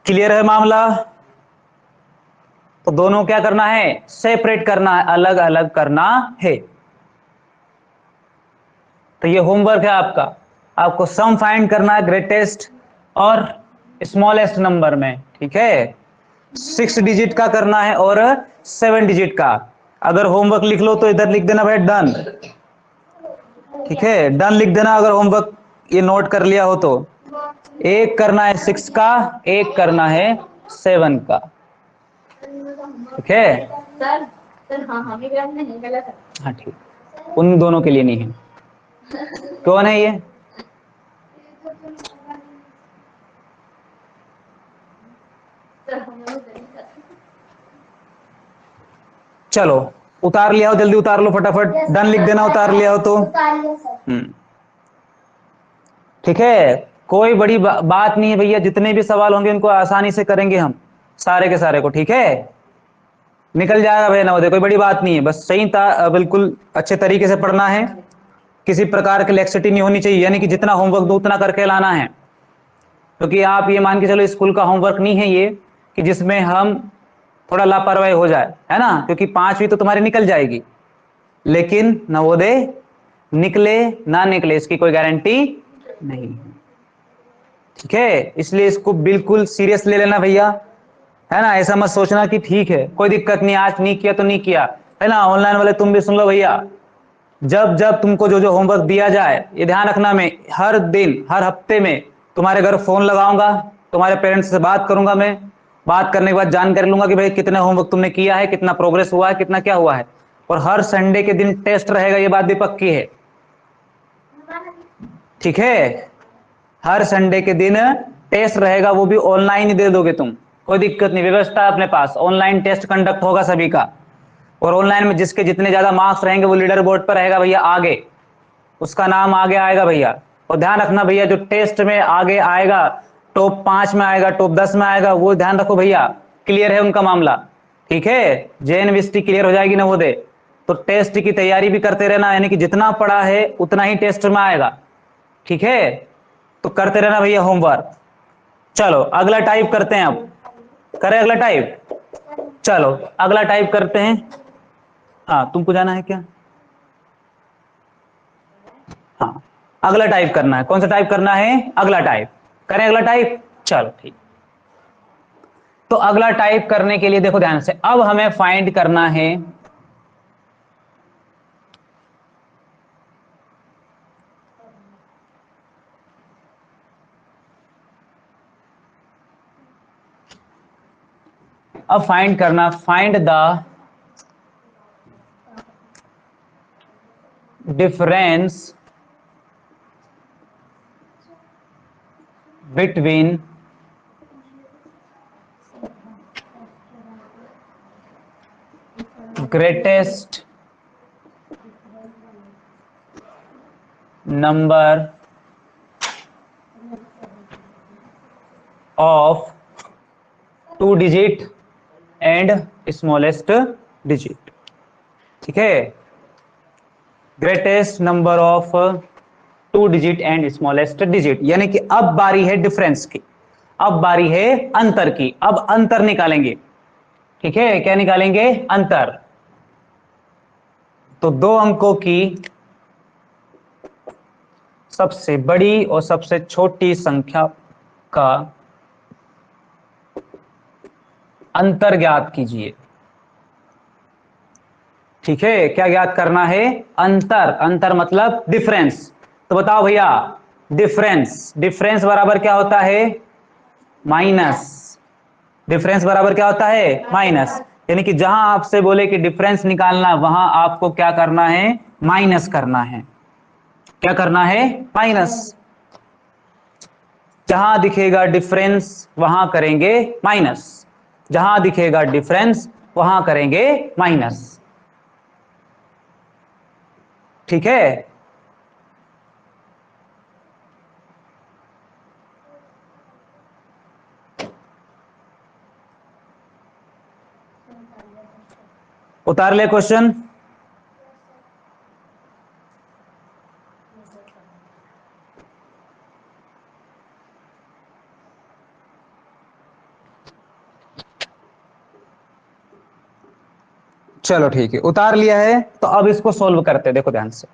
क्लियर है मामला? तो दोनों क्या करना है? सेपरेट करना है, अलग अलग करना है। तो ये होमवर्क है आपका, आपको सम फाइंड करना है ग्रेटेस्ट और स्मॉलेस्ट नंबर में। ठीक है, 6 डिजिट का करना है और 7 डिजिट का। अगर होमवर्क लिख लो तो इधर लिख देना भाई डन। ठीक है, डन लिख देना अगर होमवर्क ये नोट कर लिया हो तो। एक करना है 6 का, एक करना है 7 का। ठीक है, सर सर हाँ हाँ मेरे में नहीं गलत है। हाँ ठीक, उन दोनों के लिए नहीं है। कौन है ये? सर हमें नहीं गलत। चलो उतार लिया हो, जल्दी उतार लो फटाफट, डन लिख देना उतार लिया हो तो। ठीक है, कोई बड़ी बात नहीं है भैया, जितने भी सवाल होंगे उनको आसानी से करेंगे हम सारे के सारे को। ठीक है, निकल जाएगा भैया नवोदय, कोई बड़ी बात नहीं है, बस सही बिल्कुल अच्छे तरीके से पढ़ना है, किसी प्रकार की लेक्सिटी नहीं होनी चाहिए, यानी कि जितना होमवर्क दो उतना करके लाना है। क्योंकि तो आप ये मान के चलो स्कूल का होमवर्क नहीं है ये कि जिसमें हम थोड़ा लापरवाही हो जाए, है ना, क्योंकि 5वीं तो तुम्हारी निकल जाएगी, लेकिन नवोदय निकले ना निकले इसकी कोई गारंटी नहीं। ठीक है, इसलिए इसको बिल्कुल सीरियस ले लेना भैया, है ना, ऐसा मत सोचना कि ठीक है कोई दिक्कत नहीं, आज नहीं किया तो नहीं किया, है ना। ऑनलाइन वाले तुम भी सुन लो भैया, जब जब तुमको जो जो होमवर्क दिया जाए ये ध्यान रखना, मैं हर दिन हर हफ्ते में तुम्हारे घर फोन लगाऊंगा, तुम्हारे पेरेंट्स से बात करूंगा, मैं बात करने के बाद जानकारी लूंगा कि भाई कितना होमवर्क तुमने किया है, कितना प्रोग्रेस हुआ है, कितना क्या हुआ है। और हर संडे के दिन टेस्ट रहेगा, ये बात भी पक्की है। ठीक है, हर संडे के दिन टेस्ट रहेगा, वो भी ऑनलाइन ही दे दोगे तुम, कोई दिक्कत नहीं, व्यवस्था है अपने पास, ऑनलाइन टेस्ट कंडक्ट होगा सभी का। और ऑनलाइन में जिसके जितने ज्यादा मार्क्स रहेंगे वो लीडर बोर्ड पर रहेगा भैया आगे, उसका नाम आगे आएगा भैया। और ध्यान रखना भैया, जो टेस्ट में आगे आएगा, टॉप 5 में आएगा, टॉप 10 में आएगा, वो ध्यान रखो भैया, क्लियर है उनका मामला। ठीक है, जेएनवीएसटी क्लियर हो जाएगी नवोदय, तो टेस्ट की तैयारी भी करते रहना, यानी कि जितना पढ़ा है उतना ही टेस्ट में आएगा। ठीक है, तो करते रहना भैया होमवर्क। चलो अगला टाइप करते हैं, अब करें अगला टाइप। चलो अगला टाइप करते हैं। हाँ तुमको जाना है क्या? हाँ अगला टाइप करना है, कौन सा टाइप करना है? अगला टाइप करें, अगला टाइप। चलो ठीक, तो अगला टाइप करने के लिए देखो ध्यान से, अब हमें फाइंड करना है अब फाइंड करना, find the difference between greatest number of 2 digit and smallest digit. ठीक है, greatest number of 2 digit and smallest digit, यानी कि अब बारी है डिफरेंस की, अब बारी है अंतर की, अब अंतर निकालेंगे। ठीक है, क्या निकालेंगे? अंतर। तो 2 अंकों की सबसे बड़ी और सबसे छोटी संख्या का अंतर ज्ञात कीजिए। ठीक है, क्या ज्ञात करना है? अंतर। अंतर मतलब डिफरेंस। तो बताओ भैया, डिफरेंस, डिफरेंस बराबर क्या होता है? माइनस। डिफरेंस बराबर क्या होता है? माइनस। यानी कि जहां आपसे बोले कि डिफरेंस निकालना, वहां आपको क्या करना है? माइनस करना है। क्या करना है? माइनस। जहां दिखेगा डिफरेंस वहां करेंगे माइनस, जहां दिखेगा डिफरेंस वहां करेंगे माइनस। ठीक है, उतार ले क्वेश्चन। चलो ठीक है, उतार लिया है, तो अब इसको सोल्व करते हैं। देखो ध्यान से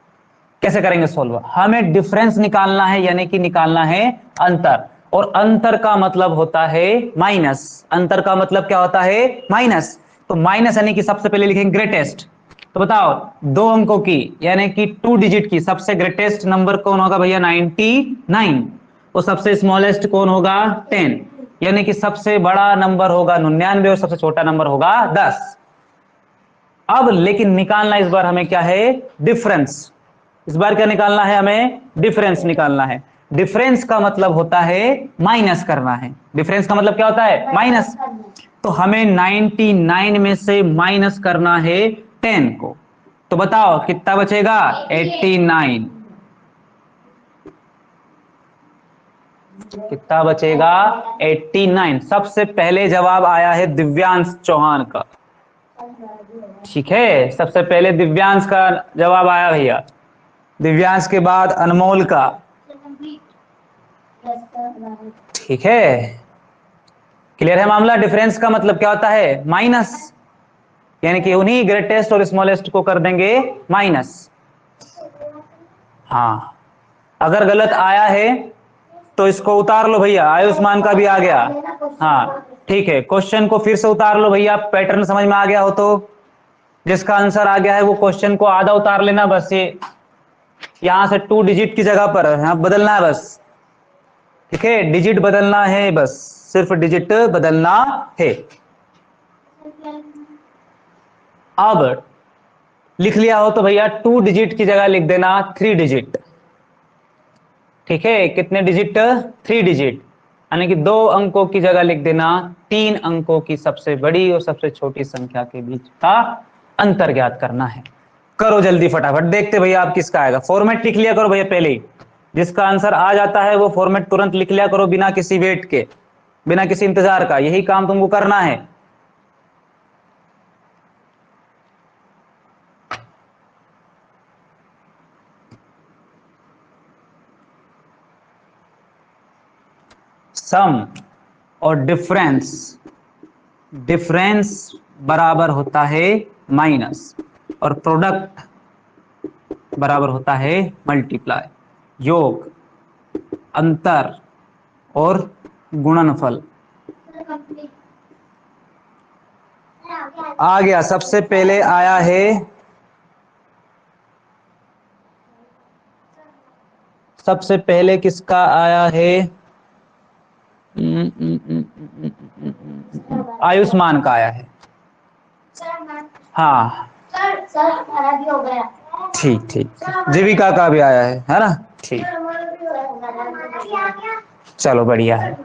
कैसे करेंगे सोल्व। हमें डिफरेंस निकालना है, यानी कि निकालना है अंतर, और अंतर का मतलब होता है माइनस। अंतर का मतलब क्या होता है? माइनस। तो माइनस यानी कि सबसे पहले लिखेंगे ग्रेटेस्ट, तो बताओ, दो अंकों की यानी कि 2 डिजिट की सबसे ग्रेटेस्ट नंबर कौन होगा भैया? 99। और सबसे स्मॉलेस्ट कौन होगा? 10। यानी कि सबसे बड़ा नंबर होगा 99 और सबसे छोटा नंबर होगा 10। अब लेकिन निकालना इस बार हमें क्या है? डिफरेंस। इस बार क्या निकालना है हमें? डिफरेंस निकालना है। डिफरेंस का मतलब होता है माइनस करना है। डिफरेंस का मतलब क्या होता है? माइनस। तो हमें 99 में से माइनस करना है 10 को। तो बताओ कितना बचेगा? 89। कितना बचेगा? 89। सबसे पहले जवाब आया है दिव्यांश चौहान का। ठीक है, सबसे पहले दिव्यांश का जवाब आया भैया। दिव्यांश के बाद अनमोल का। ठीक है, क्लियर है मामला? डिफरेंस का मतलब क्या होता है? माइनस। यानी कि उन्हीं ग्रेटेस्ट और स्मॉलेस्ट को कर देंगे माइनस। हाँ, अगर गलत आया है तो इसको उतार लो भैया। आयुष्मान का भी आ गया। हाँ ठीक है, क्वेश्चन को फिर से उतार लो भैया, पैटर्न समझ में आ गया हो तो। जिसका आंसर आ गया है वो क्वेश्चन को आधा उतार लेना बस। ये यहां से 2 डिजिट की जगह पर यहां बदलना है बस। ठीक है, डिजिट बदलना है बस, सिर्फ डिजिट बदलना है। अब लिख लिया हो तो भैया 2 डिजिट की जगह लिख देना 3 डिजिट। ठीक है, कितने डिजिट? 3 डिजिट। यानी कि 2 अंकों की जगह लिख देना 3 अंकों की सबसे बड़ी और सबसे छोटी संख्या के बीच का अंतर ज्ञात करना है। करो जल्दी फटाफट, देखते भैया आप किसका आएगा। फॉर्मेट लिख लिया करो भैया पहले ही। जिसका आंसर आ जाता है वो फॉर्मेट तुरंत लिख लिया करो, बिना किसी वेट के, बिना किसी इंतजार का। यही काम तुमको करना है। सम और डिफरेंस, डिफरेंस बराबर होता है माइनस, और प्रोडक्ट बराबर होता है मल्टीप्लाई। योग, अंतर और गुणनफल। आ गया। सबसे पहले आया है, सबसे पहले किसका आया है? आयुष्मान का आया है। हाँ हो गया। ठीक ठीक, जीविका का भी आया है ना? ठीक, चलो बढ़िया है।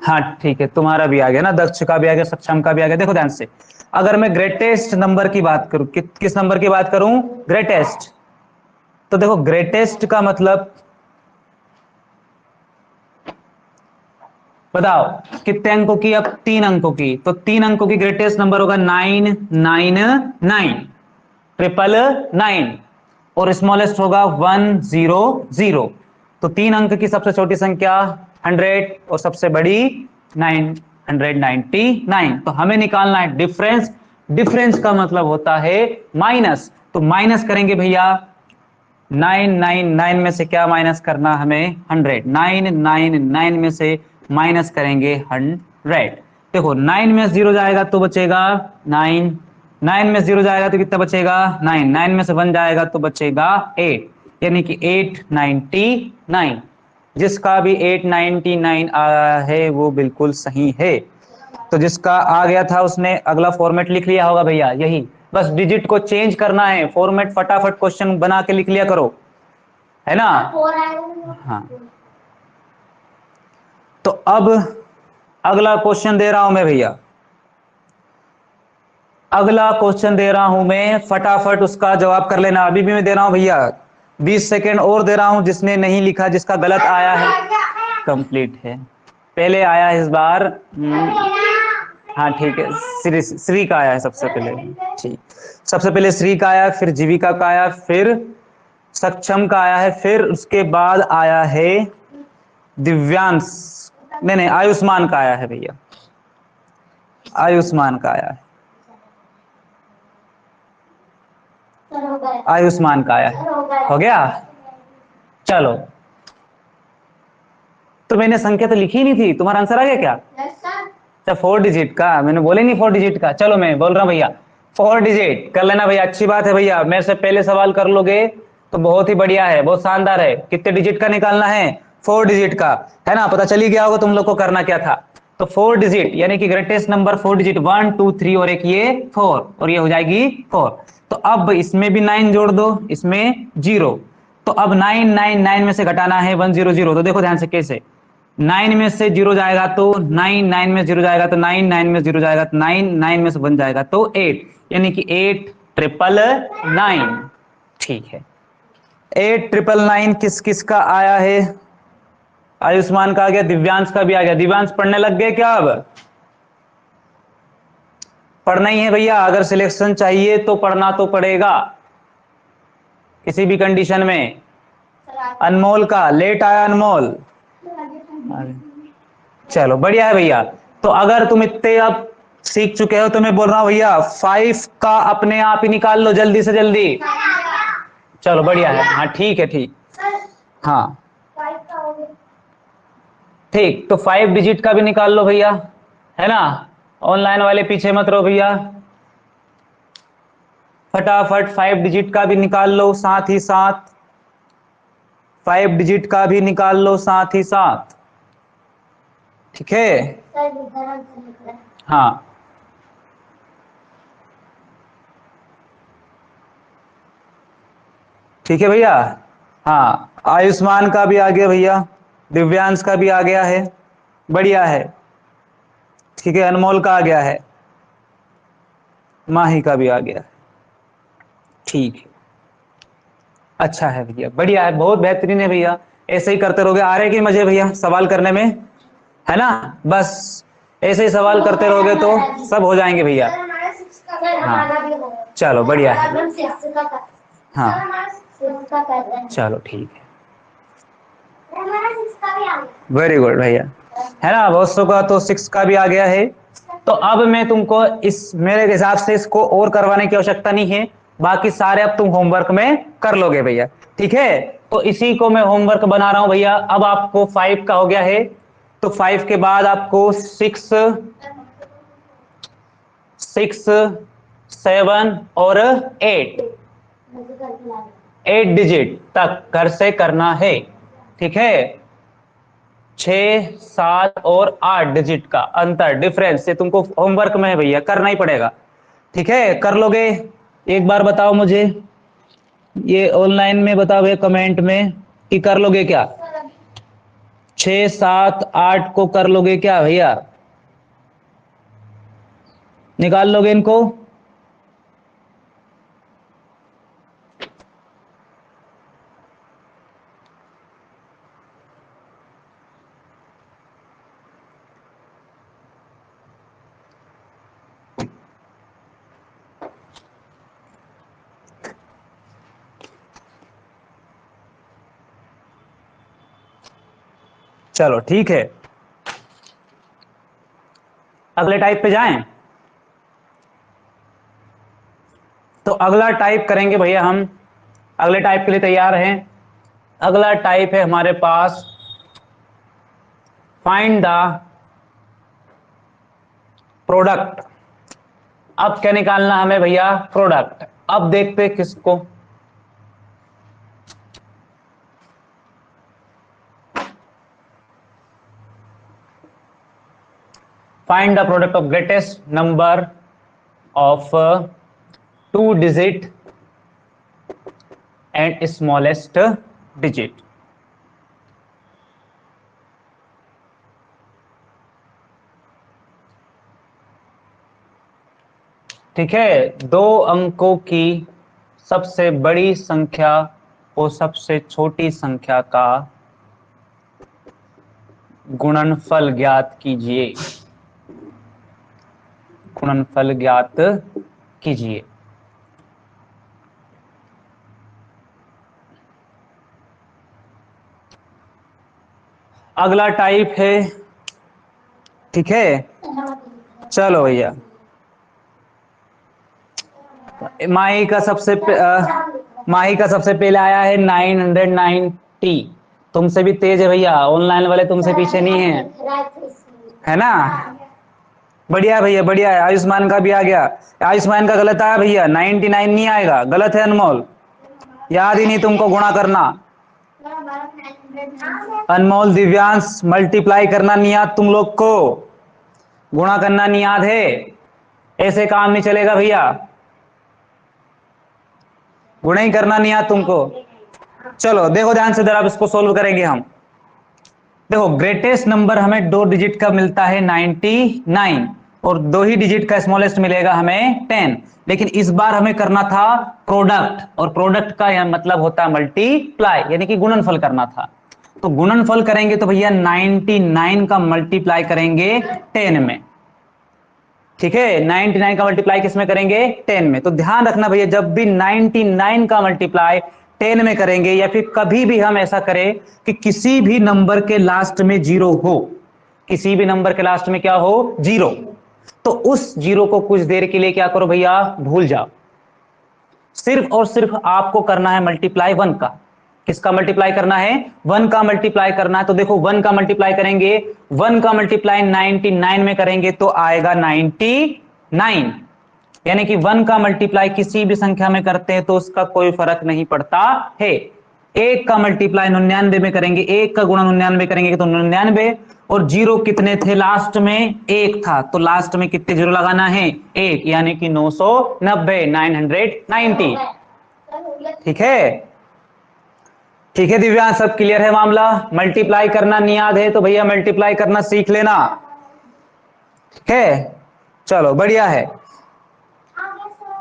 हाँ ठीक है, तुम्हारा भी आ गया ना, दक्ष का भी आ गया, सक्षम का भी आ गया। देखो ध्यान से, अगर मैं ग्रेटेस्ट नंबर की बात करूं, किस नंबर की बात करूं? ग्रेटेस्ट। तो देखो ग्रेटेस्ट का मतलब, बताओ कितने अंकों की? अब 3 अंकों की। तो 3 अंकों की ग्रेटेस्ट नंबर होगा 999, 999, और स्मॉलेस्ट होगा 100। तो 3 अंक की सबसे छोटी संख्या 100 और सबसे बड़ी 999। तो हमें निकालना है डिफरेंस। डिफरेंस का मतलब होता है माइनस। तो माइनस करेंगे भैया 999 में से क्या माइनस करना हमें? 100। 999 में से माइनस करेंगे 100। देखो 9 में 0 जाएगा तो बचेगा 9, 9 में 0 जाएगा तो कितना बचेगा? 9, 9 में से 1 जाएगा तो बचेगा 8, यानी कि 899। जिसका भी 899 आया है वो बिल्कुल सही है। तो जिसका आ गया था उसने अगला फॉर्मेट लिख लिया होगा भैया। यही बस डिजिट को चेंज करना है, फॉर्मेट फटाफट क्वेश्चन बना के लिख लिया करो, है ना? हाँ, तो अब अगला क्वेश्चन दे रहा हूं मैं भैया। अगला क्वेश्चन दे रहा हूं मैं, फटाफट उसका जवाब कर लेना। अभी भी मैं दे रहा हूं भैया, 20 सेकेंड और दे रहा हूं। जिसने नहीं लिखा, जिसका गलत आया है, कंप्लीट है। पहले आया है इस बार। हाँ ठीक है, श्री का आया है सबसे पहले। ठीक, सबसे पहले श्री का आया, फिर जीविका का आया, फिर सक्षम का आया है, फिर उसके बाद आया है दिव्यांश, नहीं नहीं, आयुष्मान का आया है भैया। आयुष्मान का आया है, आयुष्मान का आया है। हो गया? चलो, तो मैंने संख्या तो लिखी नहीं थी, तुम्हारा आंसर आ गया क्या? अच्छा 4 डिजिट का, मैंने बोले नहीं 4 डिजिट का। चलो मैं बोल रहा हूं भैया, 4 डिजिट कर लेना भैया, अच्छी बात है भैया, मेरे से पहले सवाल कर लोगे तो बहुत ही बढ़िया है, बहुत शानदार है। कितने डिजिट का निकालना है? 4 डिजिट का, है ना? पता चली गया होगा तुम लोग को करना क्या था। तो 4 डिजिट यानी कि ग्रेटेस्ट नंबर 4 डिजिट, 1 2 3 और एक ये 4, और ये हो जाएगी 4। तो अब इसमें भी 9 जोड़ दो, इसमें 0। तो अब 9 में से घटाना है 100। तो देखो ध्यान से कैसे, 9 में से 0 जाएगा तो 9, 9 में 0 जाएगा तो 9, 9 में 0 जाएगा तो 9, 9 में से 1 जाएगा तो 8, यानी कि 8,999। ठीक है, 8,999 किस किस का आया है? आयुष्मान का आ गया, दिव्यांश का भी आ गया। दिव्यांश पढ़ने लग गए क्या? अब पढ़ना ही है भैया, अगर सिलेक्शन चाहिए तो पढ़ना तो पड़ेगा किसी भी कंडीशन में। अनमोल का लेट आया, अनमोल चलो बढ़िया है भैया। तो अगर तुम इतने अब सीख चुके हो तो मैं बोल रहा हूं भैया 5 का अपने आप ही निकाल लो जल्दी से जल्दी। चलो बढ़िया है, हाँ ठीक है, ठीक, हाँ ठीक। तो 5 डिजिट का भी निकाल लो भैया, है ना? ऑनलाइन वाले पीछे मत रहो भैया, फटाफट 5 डिजिट का भी निकाल लो, साथ ही साथ 5 डिजिट का भी निकाल लो साथ ही साथ, ठीक है? हाँ ठीक है भैया। हाँ, आयुष्मान का भी आ गया भैया, दिव्यांश का भी आ गया है, बढ़िया है, ठीक है। अनमोल का आ गया है, माही का भी आ गया है, ठीक है। अच्छा है भैया, बढ़िया है, बहुत बेहतरीन है भैया। ऐसे ही करते रहोगे, आ रहे कि मजे भैया सवाल करने में, है ना? बस ऐसे ही सवाल करते रहोगे तो सब हो जाएंगे भैया। हाँ चलो बढ़िया है, हाँ चलो ठीक है, वेरी गुड भैया, है ना? बहुत का तो 6 का भी आ गया है। तो अब मैं तुमको इस मेरे हिसाब से इसको और करवाने की आवश्यकता नहीं है, बाकी सारे अब तुम होमवर्क में कर लोगे भैया, ठीक है? तो इसी को मैं होमवर्क बना रहा हूं भैया। अब आपको 5 का हो गया है, तो 5 के बाद आपको 6, 7 और 8 डिजिट तक घर से करना है, ठीक है? 6, 7 और 8 डिजिट का अंतर, डिफरेंस, ये तुमको होमवर्क में है भैया, करना ही पड़ेगा, ठीक है? कर लोगे? एक बार बताओ मुझे, ये ऑनलाइन में बताओ भैया कमेंट में कि कर लोगे क्या? 6, 7, 8 को कर लोगे क्या भैया? निकाल लोगे इनको? चलो ठीक है, अगले टाइप पे जाएं। तो अगला टाइप करेंगे भैया हम, अगले टाइप के लिए तैयार हैं? अगला टाइप है हमारे पास फाइंड द प्रोडक्ट। अब क्या निकालना हमें भैया? प्रोडक्ट। अब देखते किसको, find the product of greatest number of 2 digit and smallest digit. ठीक है, 2 अंकों की सबसे बड़ी संख्या और सबसे छोटी संख्या का गुणनफल ज्ञात कीजिए, गुणनफल ज्ञात कीजिए। अगला टाइप है, ठीक है? चलो भैया, माही का सबसे पहले आया है 990। तुमसे भी तेज है भैया, ऑनलाइन वाले तुमसे पीछे नहीं है, है ना? बढ़िया है भैया, बढ़िया है। आयुष्मान का भी आ गया। आयुष्मान का गलत आया भैया, 99 नहीं आएगा, गलत है अनमोल। याद ही नहीं तुमको गुणा करना। सर हमारा 900 अनमोल, दिव्यांश, मल्टीप्लाई करना नहीं याद तुम लोग को, गुणा करना नहीं याद है, ऐसे काम नहीं चलेगा भैया, गुणा ही करना नहीं याद तुमको। चलो देखो ध्यान से जरा, इसको सोल्व करेंगे हम। देखो ग्रेटेस्ट नंबर हमें 2 डिजिट का मिलता है 99, और 2 ही डिजिट का स्मॉलेस्ट मिलेगा हमें 10। लेकिन इस बार हमें करना था प्रोडक्ट, और प्रोडक्ट का यह मतलब होता है मल्टीप्लाई, यानी कि गुणनफल करना था। तो गुणनफल करेंगे तो भैया 99 का मल्टीप्लाई करेंगे 10 में। ठीक है, 99 का मल्टीप्लाई किस में करेंगे? 10 में। तो ध्यान रखना भैया, जब भी 99 का मल्टीप्लाई 10 में करेंगे, या फिर कभी भी हम ऐसा करें कि किसी भी नंबर के लास्ट में जीरो हो, किसी भी नंबर के लास्ट में क्या हो? जीरो, तो उस जीरो को कुछ देर के लिए क्या करो भैया? भूल जाओ। सिर्फ और सिर्फ आपको करना है मल्टीप्लाई 1 का। किसका मल्टीप्लाई करना है? 1 का मल्टीप्लाई करना है। तो देखो 1 का मल्टीप्लाई करेंगे, 1 का मल्टीप्लाई 99 में करेंगे तो आएगा 99, यानी कि 1 का मल्टीप्लाई किसी भी संख्या में करते हैं तो उसका कोई फर्क नहीं पड़ता है। 1 का मल्टीप्लाई 99 में करेंगे, 1 का गुणा 99 करेंगे तो 99, और जीरो कितने थे लास्ट में? 1 था, तो लास्ट में कितने जीरो लगाना है? 1, यानी कि 990, 990। सर हो गया। ठीक है, ठीक है दिव्यांश, सब क्लियर है मामला? मल्टीप्लाई करना नहीं याद है तो भैया मल्टीप्लाई करना सीख लेना। ठीक है, चलो बढ़िया है। आ गया सर।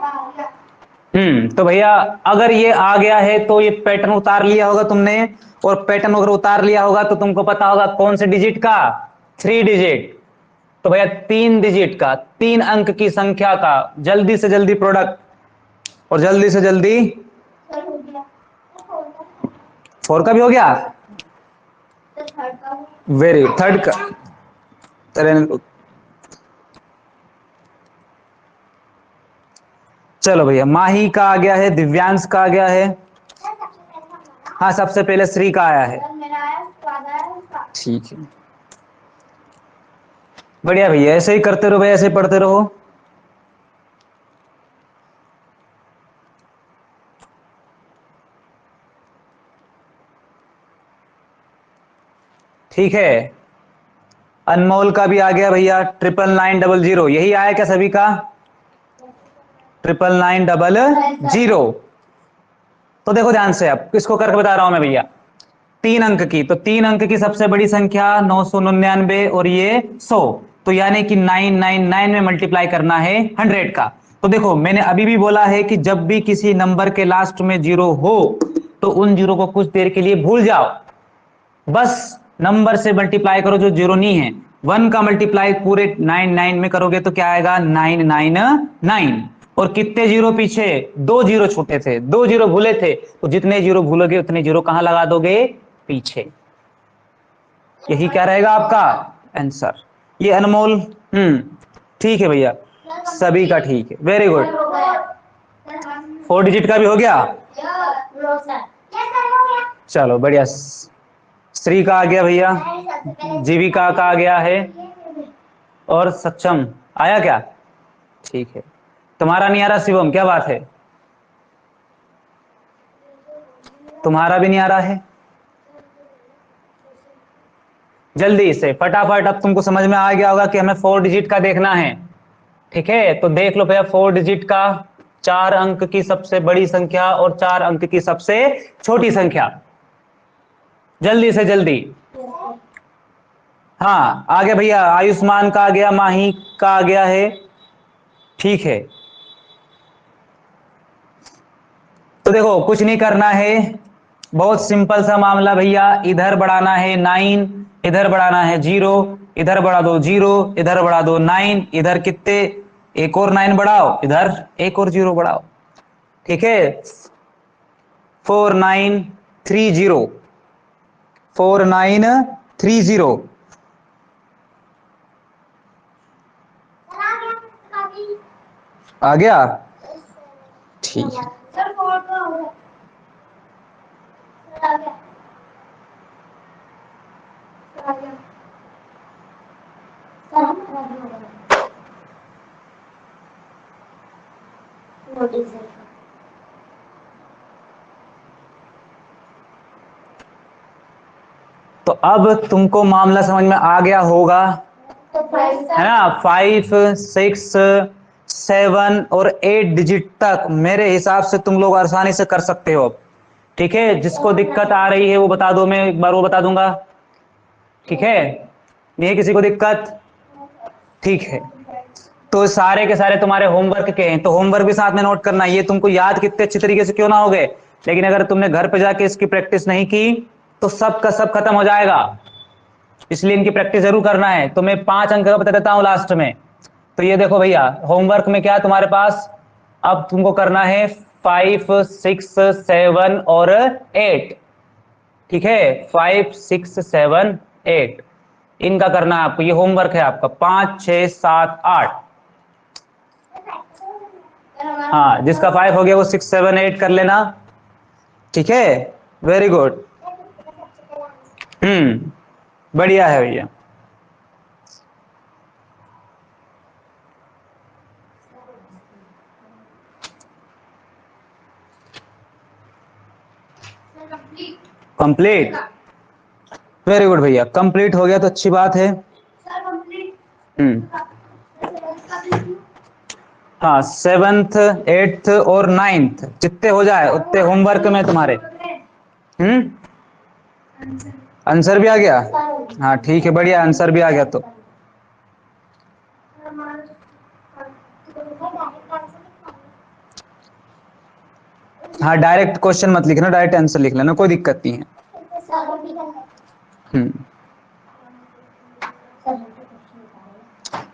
आ गया। तो भैया अगर ये आ गया है तो ये पैटर्न उतार लिया होगा तुमने, और पैटर्न अगर उतार लिया होगा तो तुमको पता होगा कौन से डिजिट का? 3 डिजिट। तो भैया 3 डिजिट का, 3 अंक की संख्या का जल्दी से जल्दी प्रोडक्ट, और जल्दी से जल्दी। सर हो गया। 4 का भी हो गया, सर थर्ड का हो वेरी थर्ड का। चलो भैया, माही का आ गया है, दिव्यांश का आ गया है। सर सबसे पहले हमारा। हाँ, सबसे पहले श्री का आया है। सर मेरा आया, स्वाद आया उसका। ठीक है, बढ़िया भैया, ऐसे ही करते रहो भैया, ऐसे ही पढ़ते रहो। ठीक है, अनमोल का भी आ गया भैया 99900, यही आया क्या सभी का? 99900। तो देखो ध्यान से, अब किसको करके बता रहा हूं मैं भैया? 3 अंक की, तो 3 अंक की सबसे बड़ी संख्या 999, और ये 100, तो यानी कि 999 में मल्टीप्लाई करना है 100 का। तो देखो मैंने अभी भी बोला है कि जब भी किसी नंबर के लास्ट में जीरो हो तो उन जीरो को कुछ देर के लिए भूल जाओ, बस नंबर से मल्टीप्लाई करो जो जीरो नहीं है। 1 का मल्टीप्लाई पूरे 99 में करोगे तो क्या आएगा? 999। और कितने जीरो पीछे? 2 जीरो छूटे थे, 2 जीरो भूले थे, तो जितने जीरो भूलोगे उतने जीरो कहां लगा दोगे? पीछे। यही क्या रहेगा आपका आंसर? ये अनमोल, ठीक है भैया, सभी का ठीक है, वेरी गुड। सर हो गया। सर हम। 4 डिजिट का भी हो गया। लो सर। यस सर हो गया। चलो बढ़िया, श्री का आ गया भैया, सर सबसे पहले। जीविका का आ गया है, और सक्षम आया क्या? ठीक है, तुम्हारा नहीं आ रहा शिवम, क्या बात है? तुम्हारा भी नहीं आ रहा है? जल्दी से फटाफट, अब तुमको समझ में आ गया होगा कि हमें 4 डिजिट का देखना है। ठीक है, तो देख लो भैया 4 डिजिट का, 4 अंक की सबसे बड़ी संख्या और 4 अंक की सबसे छोटी संख्या, जल्दी से जल्दी। हाँ आ गया भैया, आयुष्मान का आ गया, माही का आ गया है। ठीक है, तो देखो कुछ नहीं करना है, बहुत सिंपल सा मामला भैया। इधर बढ़ाना है 9, इधर बढ़ाना है 0, इधर बढ़ा दो 0, इधर बढ़ा दो 9, इधर कितने? एक और 9 बढ़ाओ, इधर एक और 0 बढ़ाओ। ठीक है, 4930, 4930। सर आ गया। काफी। आ गया, ठीक है। सर फोर्थ का हो गया। सर आ गया। सर आ गया। सर नोटिस तो अब तुमको मामला समझ में आ गया होगा, तो है ना। 5, 6, 7 और 8 डिजिट तक मेरे हिसाब से तुम लोग आसानी से कर सकते हो। ठीक है, जिसको दिक्कत आ रही है वो बता दो, मैं एक बार वो बता दूंगा। ठीक है, नहीं है किसी को दिक्कत? ठीक है, तो सारे के सारे तुम्हारे होमवर्क के हैं, तो होमवर्क भी साथ में नोट करना। ये तुमको याद कितने अच्छी तरीके से क्यों ना हो गए, लेकिन अगर तुमने घर पे जाके इसकी प्रैक्टिस नहीं की तो सब का सब खत्म हो जाएगा। इसलिए इनकी प्रैक्टिस जरूर करना है। तो मैं 5 अंक का बता देता हूं लास्ट में। तो ये देखो भैया, होमवर्क में क्या है तुम्हारे पास, अब तुमको करना है 5, 6, 7 और 8। ठीक है, 5, 6, 7, 8 इनका करना है आपको। ये होमवर्क है आपका, 5, 6, 7, 8। हाँ, जिसका 5 हो गया वो 6, 7, 8 कर लेना। ठीक है, वेरी गुड। बढ़िया है भैया। कंप्लीट, वेरी गुड भैया, कंप्लीट हो गया तो अच्छी बात है। हाँ, 7th 8th और 9th जितने हो जाए उतने होमवर्क में तुम्हारे। आंसर भी आ गया? हाँ ठीक है, बढ़िया, आंसर भी आ गया तो। हाँ, डायरेक्ट क्वेश्चन मत लिखना, डायरेक्ट आंसर लिख लेना, कोई दिक्कत नहीं है। हम्म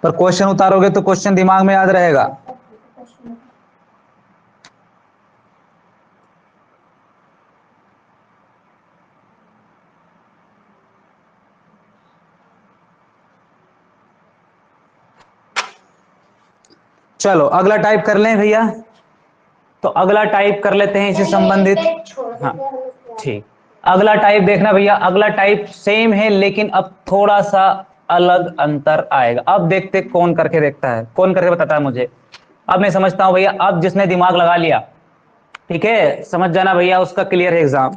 पर क्वेश्चन उतारोगे तो क्वेश्चन दिमाग में याद रहेगा। चलो अगला टाइप कर लें भैया। तो अगला टाइप कर लेते हैं इससे संबंधित। हाँ ठीक, अगला टाइप देखना भैया, अगला टाइप सेम है लेकिन अब थोड़ा सा अलग अंतर आएगा। अब देखते कौन करके देखता है, कौन करके बताता है मुझे। अब मैं समझता हूं भैया, अब जिसने दिमाग लगा लिया, ठीक है, समझ जाना भैया, उसका क्लियर है एग्जाम।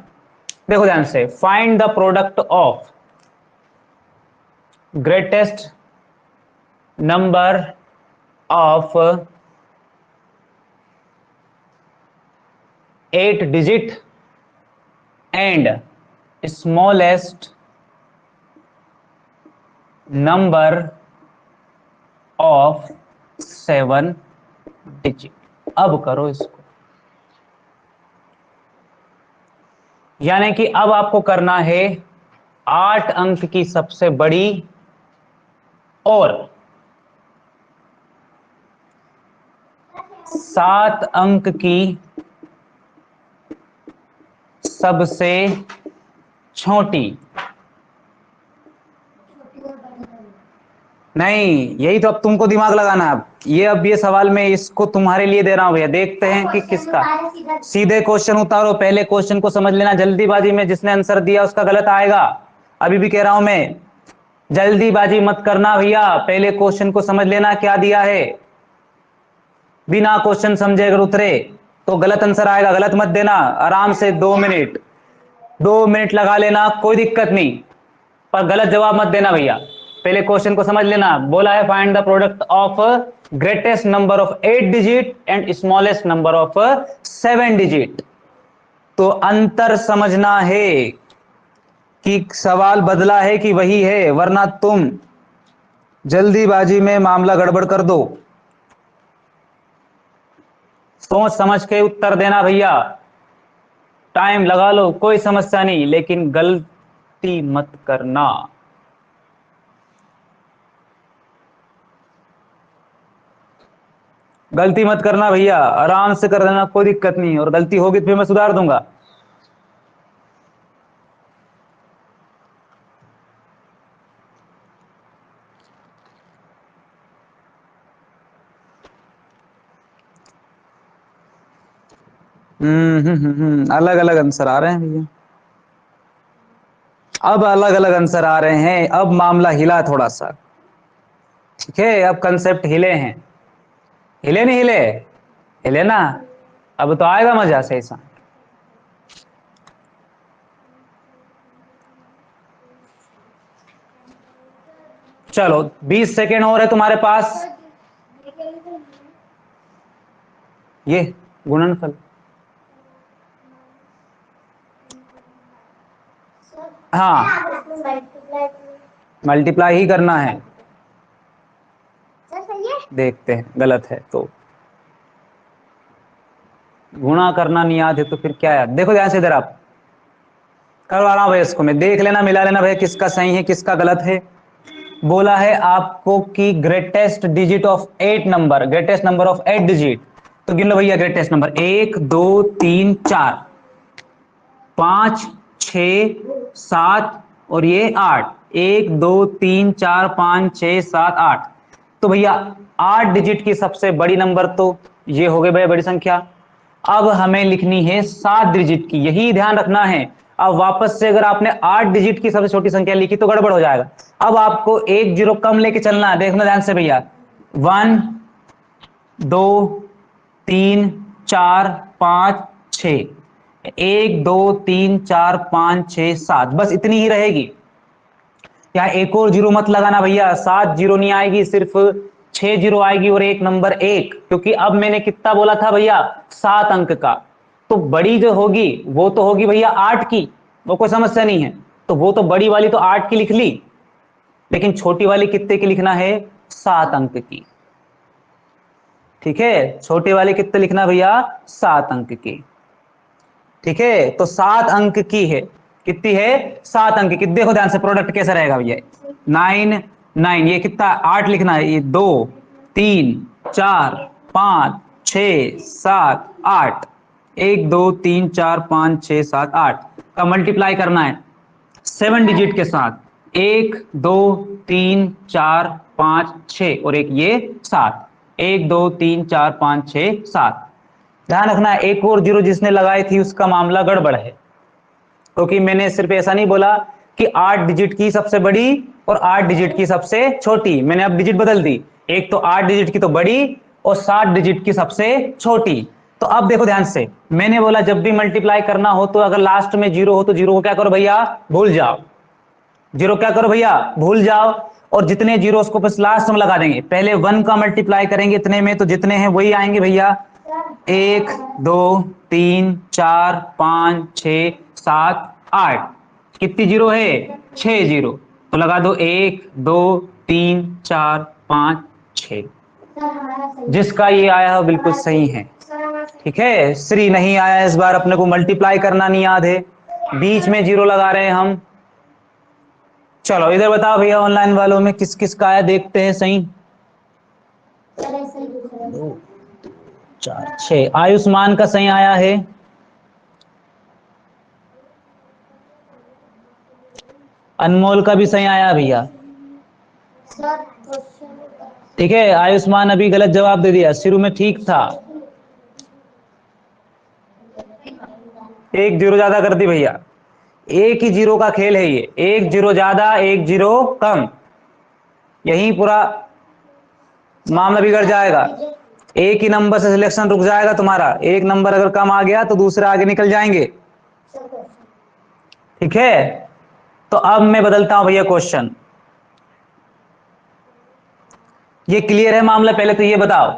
देखो ध्यान से, find the product of greatest number of 8 digit and smallest number of 7 digit. अब करो इसको, यानी कि अब आपको करना है 8 अंक की सबसे बड़ी और 7 अंक की सबसे छोटी। नहीं, यही तो अब तुमको दिमाग लगाना है। अब ये सवाल मैं इसको तुम्हारे लिए दे रहा हूं भैया, देखते हैं कि किसका। सीधे क्वेश्चन उतारो, पहले क्वेश्चन को समझ लेना। जल्दीबाजी में जिसने आंसर दिया उसका गलत आएगा। अभी भी कह रहा हूं मैं, जल्दीबाजी मत करना भैया, पहले क्वेश्चन को समझ लेना क्या दिया है। बिना क्वेश्चन समझे अगर उतरे तो गलत आंसर आएगा। गलत मत देना, आराम से 2 मिनट लगा लेना, कोई दिक्कत नहीं, पर गलत जवाब मत देना भैया। पहले क्वेश्चन को समझ लेना। बोला है find the product of greatest number of 8 digit and smallest number of 7 digit. तो अंतर समझना है कि सवाल बदला है कि वही है, वरना तुम जल्दीबाजी में मामला गड़बड़ कर दो। सोच समझ के उत्तर देना भैया, टाइम लगा लो, कोई समस्या नहीं, लेकिन गलती मत करना। गलती मत करना भैया, आराम से कर देना, कोई दिक्कत नहीं, और गलती होगी तो फिर मैं सुधार दूंगा। अलग अलग आंसर आ रहे हैं भैया, अब अलग अलग आंसर आ रहे हैं, अब मामला हिला थोड़ा सा। ठीक है, अब कंसेप्ट हिले हैं, हिले नहीं हिले, हिले ना, अब तो आएगा मजा से ऐसा। चलो 20 सेकेंड और है तुम्हारे पास। ये गुणनफल, हाँ मल्टीप्लाई ही करना है। सर सही है। देखते हैं, गलत है तो गुणा करना नहीं याद है तो फिर क्या याद। देखो ध्यान से इधर, आप करवा रहा हूं भैया इसको मैं, देख लेना मिला लेना भैया किसका सही है किसका गलत है। बोला है आपको कि greatest digit of 8 number, greatest number of 8 digit, तो गिन लो भैया ग्रेटेस्ट नंबर, 1 2 3 4 5 6 7 और ये 8, 1 2 3 4 5 6 7 8। तो भैया 8 डिजिट की सबसे बड़ी नंबर तो ये हो गए भैया बड़ी संख्या। अब हमें लिखनी है 7 डिजिट की, यही ध्यान रखना है। अब वापस से अगर आपने 8 डिजिट की सबसे छोटी संख्या लिखी तो गड़बड़ हो जाएगा। अब आपको एक जीरो कम लेके चलना है, देखना ध्यान से भैया, 1 2 3 4 5 6, 1 2 3 4 5 6 7, बस इतनी ही रहेगी। यहाँ एक और जीरो मत लगाना भैया, 7 जीरो नहीं आएगी, सिर्फ 6 जीरो आएगी और एक नंबर 1, क्योंकि अब मैंने कितना बोला था भैया, 7 अंक का। तो बड़ी जो होगी वो तो होगी भैया 8 की, वो कोई समस्या नहीं है, तो वो तो बड़ी वाली तो 8 की लिख ली, लेकिन छोटी वाली कितने की लिखना है, 7 अंक की। ठीक है, छोटी वाली कितने लिखना भैया, 7 अंक की। ठीक है, तो 7 अंक की है, कितनी है, 7 अंक की। देखो ध्यान से प्रोडक्ट कैसा रहेगा भैया, 9 9, ये कितना 8 लिखना है, ये 2 3 4 5 6 7 8, 1 2 3 4 5 6 7 8 का मल्टीप्लाई करना है 7 डिजिट के साथ, 1 2 3 4 5 6 और एक ये 7, 1 2 3 4 5 6 7। ध्यान रखना एक और जीरो जिसने लगाई थी उसका मामला गड़बड़ है, क्योंकि मैंने सिर्फ ऐसा नहीं बोला कि 8 डिजिट की सबसे बड़ी और 8 डिजिट की सबसे छोटी, मैंने अब डिजिट बदल दी, एक तो 8 डिजिट की तो बड़ी और 7 डिजिट की सबसे छोटी। तो अब देखो ध्यान से, मैंने बोला जब भी मल्टीप्लाई करना हो तो अगर लास्ट में जीरो हो तो जीरो को क्या करो भैया, भूल जाओ, जीरो क्या करो भैया, भूल जाओ, और जितने जीरो उसको बस लास्ट में लगा देंगे, पहले 1 का मल्टीप्लाई करेंगे इतने में, तो जितने हैं वही आएंगे भैया, 1 2 3 4 5 6 7 8, कितनी जीरो है, 6 जीरो, तो लगा दो 1 2 3 4 5 6, सर हमारा सही है। जिसका ये आया हो बिल्कुल सही है। सर हमारा सही ठीक है, श्री नहीं आया इस बार, अपने को मल्टीप्लाई करना नहीं याद है, बीच में जीरो लगा रहे हैं हम। चलो इधर बताओ भैया ऑनलाइन वालों में किस किस का आया, देखते हैं सही। सर ऐसा ही कुछ है। 2 4 6, आयुष्मान का सही आया है, अनमोल का भी सही आया भैया। सर क्वेश्चन ठीक है, आयुष्मान अभी गलत जवाब दे दिया, शुरू में ठीक था, एक जीरो ज्यादा कर दी भैया, एक ही जीरो का खेल है ये, एक जीरो ज्यादा एक जीरो कम, यही पूरा मामला बिगड़ जाएगा, एक ही नंबर से सिलेक्शन रुक जाएगा तुम्हारा, एक नंबर अगर कम आ गया तो दूसरे आगे निकल जाएंगे। ठीक है, तो अब मैं बदलता हूं भैया क्वेश्चन, ये क्लियर है मामला, पहले तो ये बताओ,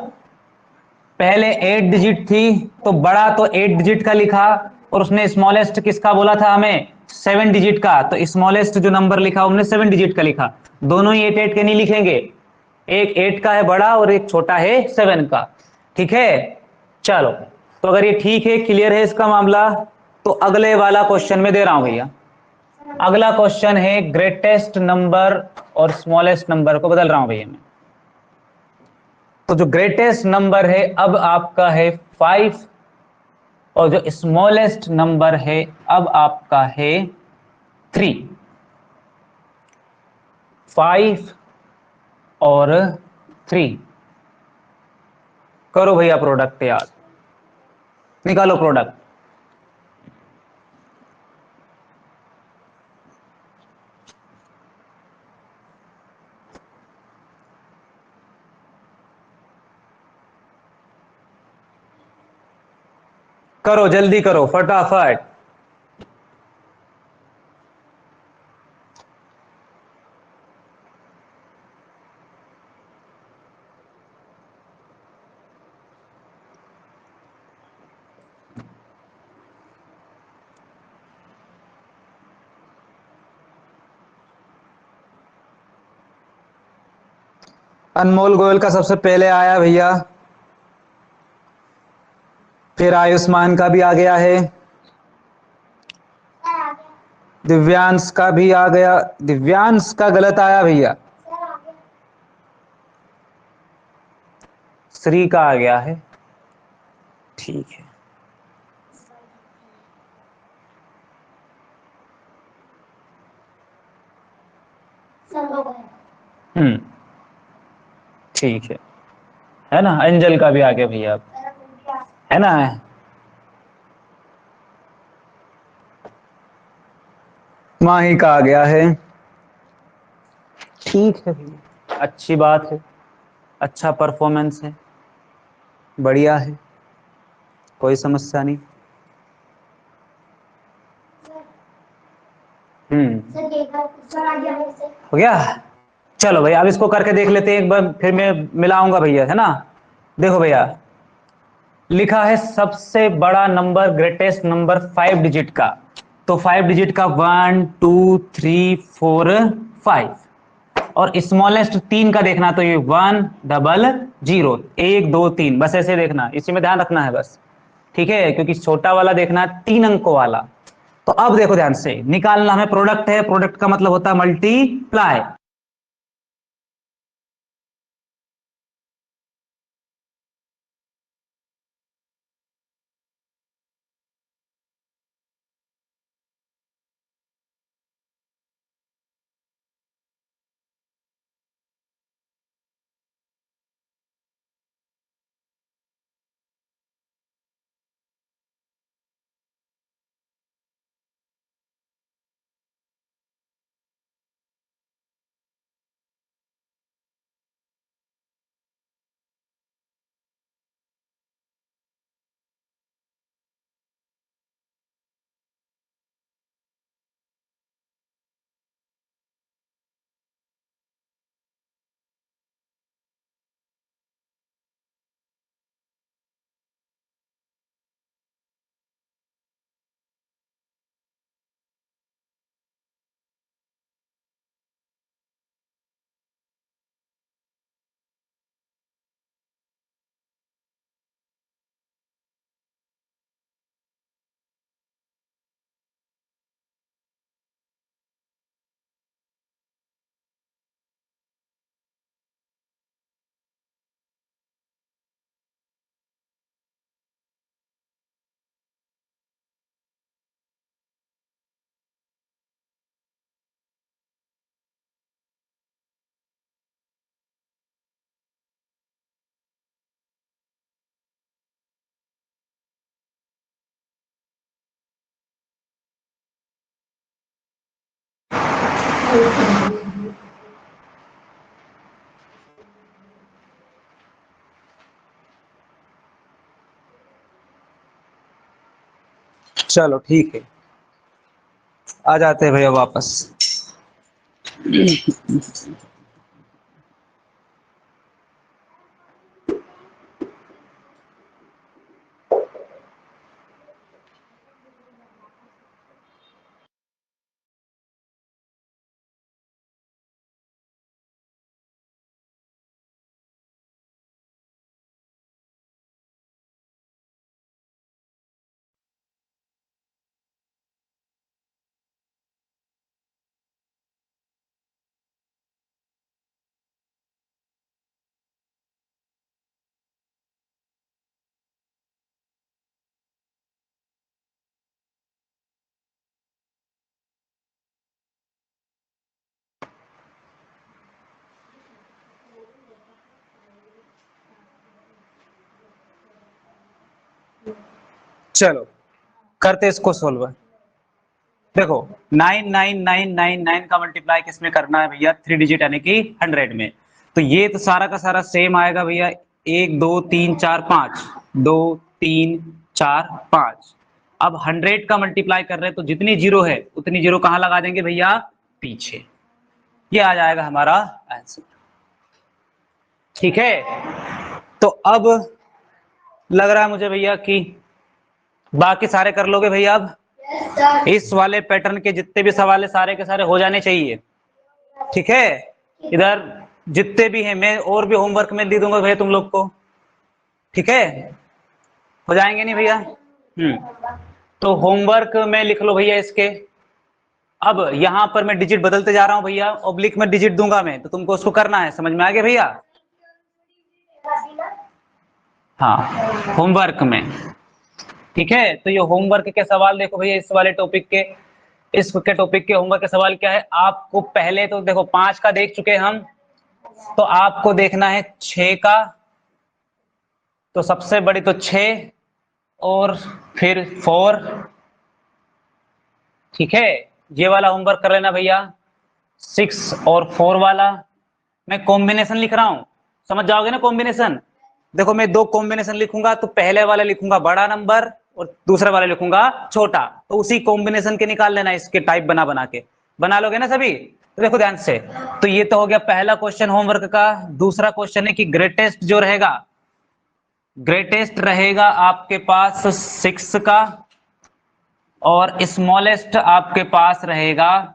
पहले 8 डिजिट थी तो बड़ा तो 8 डिजिट का लिखा, और उसने स्मॉलेस्ट किसका बोला था हमें, 7 डिजिट का, तो स्मॉलेस्ट जो नंबर लिखा हमने 7 डिजिट का लिखा, दोनों ही 8 8 के नहीं लिखेंगे, एक 8 का है बड़ा और एक छोटा है 7 का। ठीक है, चलो, तो अगर ये ठीक है, क्लियर है इसका मामला, तो अगले वाला क्वेश्चन में दे रहा हूं भैया। अगला क्वेश्चन है ग्रेटेस्ट नंबर और स्मॉलेस्ट नंबर को बदल रहा हूं भैया मैं। तो जो ग्रेटेस्ट नंबर है अब आपका है 5, और जो स्मॉलेस्ट नंबर है अब आपका है 3, 5 और 3। करो भैया प्रोडक्ट याद, निकालो प्रोडक्ट। करो जल्दी करो फटाफट। अनमोल गोयल का सबसे पहले आया भैया, फिर आयुष्मान का भी आ गया है, सर आ गया। दिव्यांश का भी आ गया, दिव्यांश का गलत आया भैया, सर आ गया। श्री का आ गया है, ठीक है। सर हो गया। ठीक है ना। अंजल का भी आ गया भैया, सर हो गया। है ना। माही का आ गया है, ठीक है भैया, अच्छी बात है, अच्छा परफॉर्मेंस है, बढ़िया है, कोई समस्या नहीं। सर एक बार सर आ गया है। सर हो गया। चलो भैया अब इसको करके देख लेते हैं एक बार, फिर मैं मिलाऊंगा भैया, है ना। देखो भैया, लिखा है सबसे बड़ा नंबर, ग्रेटेस्ट नंबर 5 डिजिट का, तो 5 डिजिट का 1 2 3 4 5, और स्मॉलेस्ट 3 का देखना, तो ये 1 डबल 0 1 2 3, बस ऐसे देखना, इसी में ध्यान रखना है बस, ठीक है, क्योंकि छोटा वाला देखना है 3 अंकों वाला। तो अब देखो ध्यान से, निकालना हमें प्रोडक्ट है, प्रोडक्ट का मतलब होता है मल्टीप्लाई। चलो ठीक है, आ जाते हैं भैया वापस। चलो करते इसको सोल्व। देखो 99999 का मल्टीप्लाई किसमें करना है भैया, 3 डिजिट यानी कि 100 में, तो ये तो सारा का सारा सेम आएगा भैया, 1 2 3 4 5, 2 3 4 5। अब 100 का मल्टीप्लाई कर रहे हैं तो जितनी जीरो है उतनी जीरो कहाँ लगा देंगे भैया, पीछे। ये आ जाएगा हमारा आंसर। ठीक है, तो अब लग रहा है मुझे भैया कि बाकी सारे कर लोगे भैया। अब इस वाले पैटर्न के जितने भी सवाल है सारे के सारे हो जाने चाहिए। ठीक है, इधर जितने भी हैं मैं और भी होमवर्क में दे दूंगा भैया तुम लोग को। ठीक है, हो जाएंगे नहीं भैया? तो होमवर्क में लिख लो भैया इसके। अब यहां पर मैं डिजिट बदलते जा रहा हूं भैया, ऑब्लिक में डिजिट दूंगा मैं, तो तुमको उसको करना है। समझ में आ गया भैया? हाँ, होमवर्क में। ठीक है, तो ये होमवर्क के सवाल देखो भैया, इस वाले टॉपिक के, इसके टॉपिक के होमवर्क के सवाल क्या है आपको। पहले तो देखो 5 का देख चुके हम, तो आपको देखना है 6 का। तो सबसे बड़ी तो 6 और फिर 4। ठीक है, ये वाला होमवर्क कर लेना भैया, 6 और 4 वाला। मैं कॉम्बिनेशन लिख रहा हूं, समझ जाओगे ना कॉम्बिनेशन। देखो मैं 2 कॉम्बिनेशन लिखूंगा, तो पहले वाला लिखूंगा बड़ा नंबर और दूसरा वाला लिखूंगा छोटा, तो उसी कॉम्बिनेशन के निकाल लेना, इसके टाइप बना बना के। बना लोगे ना सभी? तो देखो ध्यान से, तो ये तो हो गया पहला क्वेश्चन होमवर्क का। दूसरा क्वेश्चन है कि ग्रेटेस्ट जो रहेगा, ग्रेटेस्ट रहेगा आपके पास 6 का, और स्मॉलेस्ट आपके पास रहेगा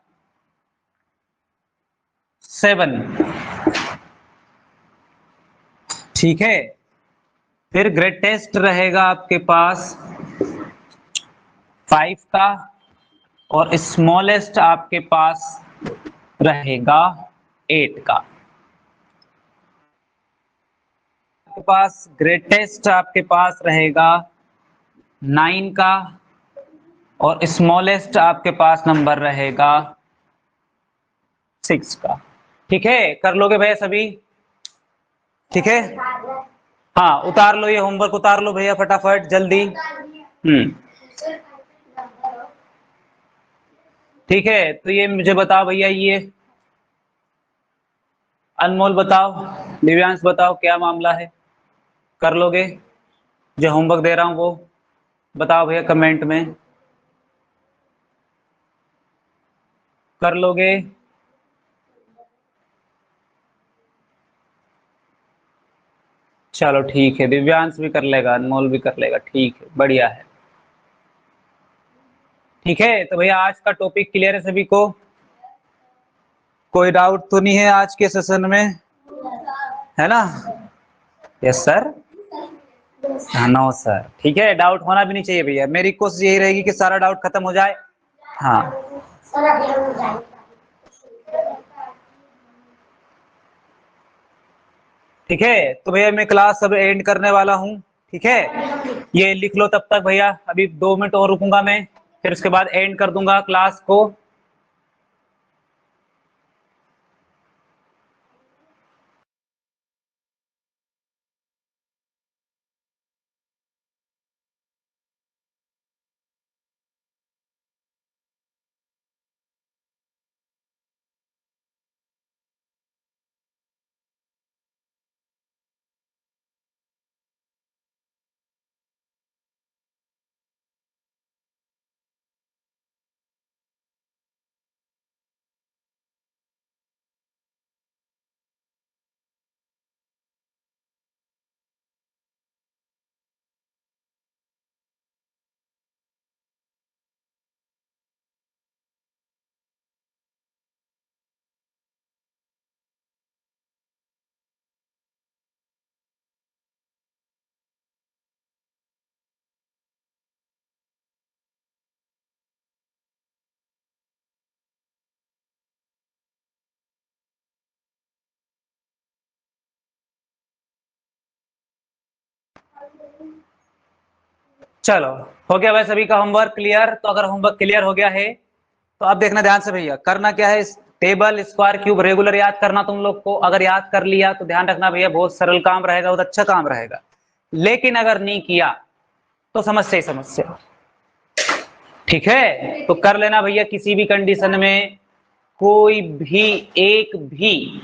7। ठीक है, फिर ग्रेटेस्ट रहेगा आपके पास 5 का, और स्मॉलेस्ट आपके पास रहेगा 8 का। आपके पास ग्रेटेस्ट आपके पास रहेगा 9 का, और स्मॉलेस्ट आपके पास नंबर रहेगा 6 का। ठीक है, कर लोगे भैया सभी? ठीक है, हाँ उतार लो, ये होमवर्क उतार लो भैया फटाफट जल्दी। ठीक है, तो ये मुझे बताओ भैया, ये अनमोल बताओ, दिव्यांश बताओ, क्या मामला है? कर लोगे जो होमवर्क दे रहा हूं वो? बताओ भैया कमेंट में, कर लोगे? चलो ठीक है, दिव्यांश भी कर लेगा, अनमोल भी कर लेगा, ठीक है, बढ़िया है। ठीक है, तो भैया आज का टॉपिक क्लियर है सभी को? कोई डाउट तो नहीं है आज के सेशन में, है ना? Yes sir. हाँ नो सर, ठीक है, डाउट होना भी नहीं चाहिए भैया, मेरी कोशिश यही रहेगी कि सारा डाउट खत्म हो जाए। हाँ ठीक है, तो भैया मैं क्लास अब एंड करने वाला हूँ। ठीक है, ये लिख लो तब तक भैया, अभी 2 मिनट और रुकूंगा मैं, फिर उसके बाद एंड कर दूंगा क्लास को। चलो, हो गया भाई सभी का होमवर्क क्लियर? तो अगर होमवर्क क्लियर हो गया है तो आप देखना ध्यान से भैया, करना क्या है, टेबल स्क्वायर क्यूब रेगुलर याद करना तुम लोग को। अगर याद कर लिया तो ध्यान रखना भैया, बहुत सरल काम रहेगा, बहुत अच्छा काम रहेगा। लेकिन अगर नहीं किया तो समस्या ही समस्या। ठीक है, तो कर लेना भैया, किसी भी कंडीशन में कोई भी एक भी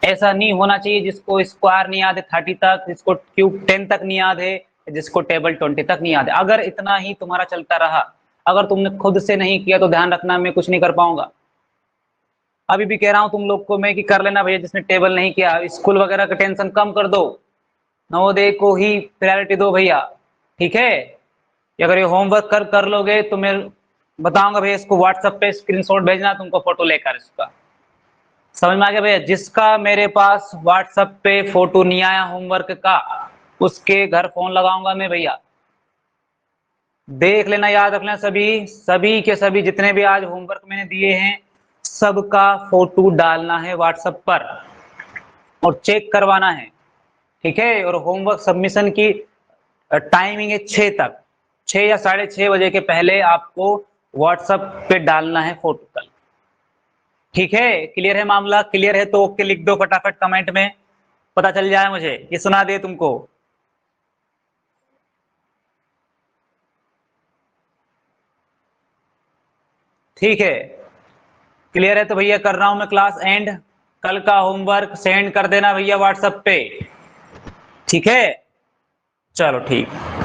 ऐसा नहीं होना चाहिए जिसको स्क्वायर नहीं याद है 30 तक, जिसको क्यूब 10 तक नहीं याद है, जिसको टेबल 20 तक नहीं याद है। अगर इतना ही तुम्हारा चलता रहा, अगर तुमने खुद से नहीं किया तो ध्यान रखना मैं कुछ नहीं कर पाऊंगा। अभी भी कह रहा हूं तुम लोग को मैं कि कर लेना भैया, जिसने टेबल नहीं किया स्कूल वगैरह का टेंशन कम कर दो, नवोदय को ही प्रायोरिटी दो भैया, ठीक है। अगर ये होमवर्क कर लोगे तो मैं बताऊंगा भैया, इसको व्हाट्सएप पे स्क्रीनशॉट भेजना तुमको फोटो लेकर इसका, समझ में आ गया भैया। जिसका मेरे पास व्हाट्सएप पे फोटो नहीं आया होमवर्क का, उसके घर फोन लगाऊंगा मैं भैया। देख लेना, याद रख लेना, सभी के सभी जितने भी आज होमवर्क मैंने दिए हैं सबका फोटो डालना है व्हाट्सएप पर और चेक करवाना है, ठीक है। और होमवर्क सबमिशन की टाइमिंग है 6 तक, 6 या 6:30 बजे के पहले आपको व्हाट्सएप पे डालना है फोटो कल, ठीक है। क्लियर है मामला? क्लियर है तो ओके लिख दो फटाफट कमेंट में, पता चल जाए मुझे, ये सुना दे तुमको। ठीक है, क्लियर है तो भैया कर रहा हूं मैं क्लास एंड। कल का होमवर्क सेंड कर देना भैया व्हाट्सएप पे, ठीक है। चलो ठीक।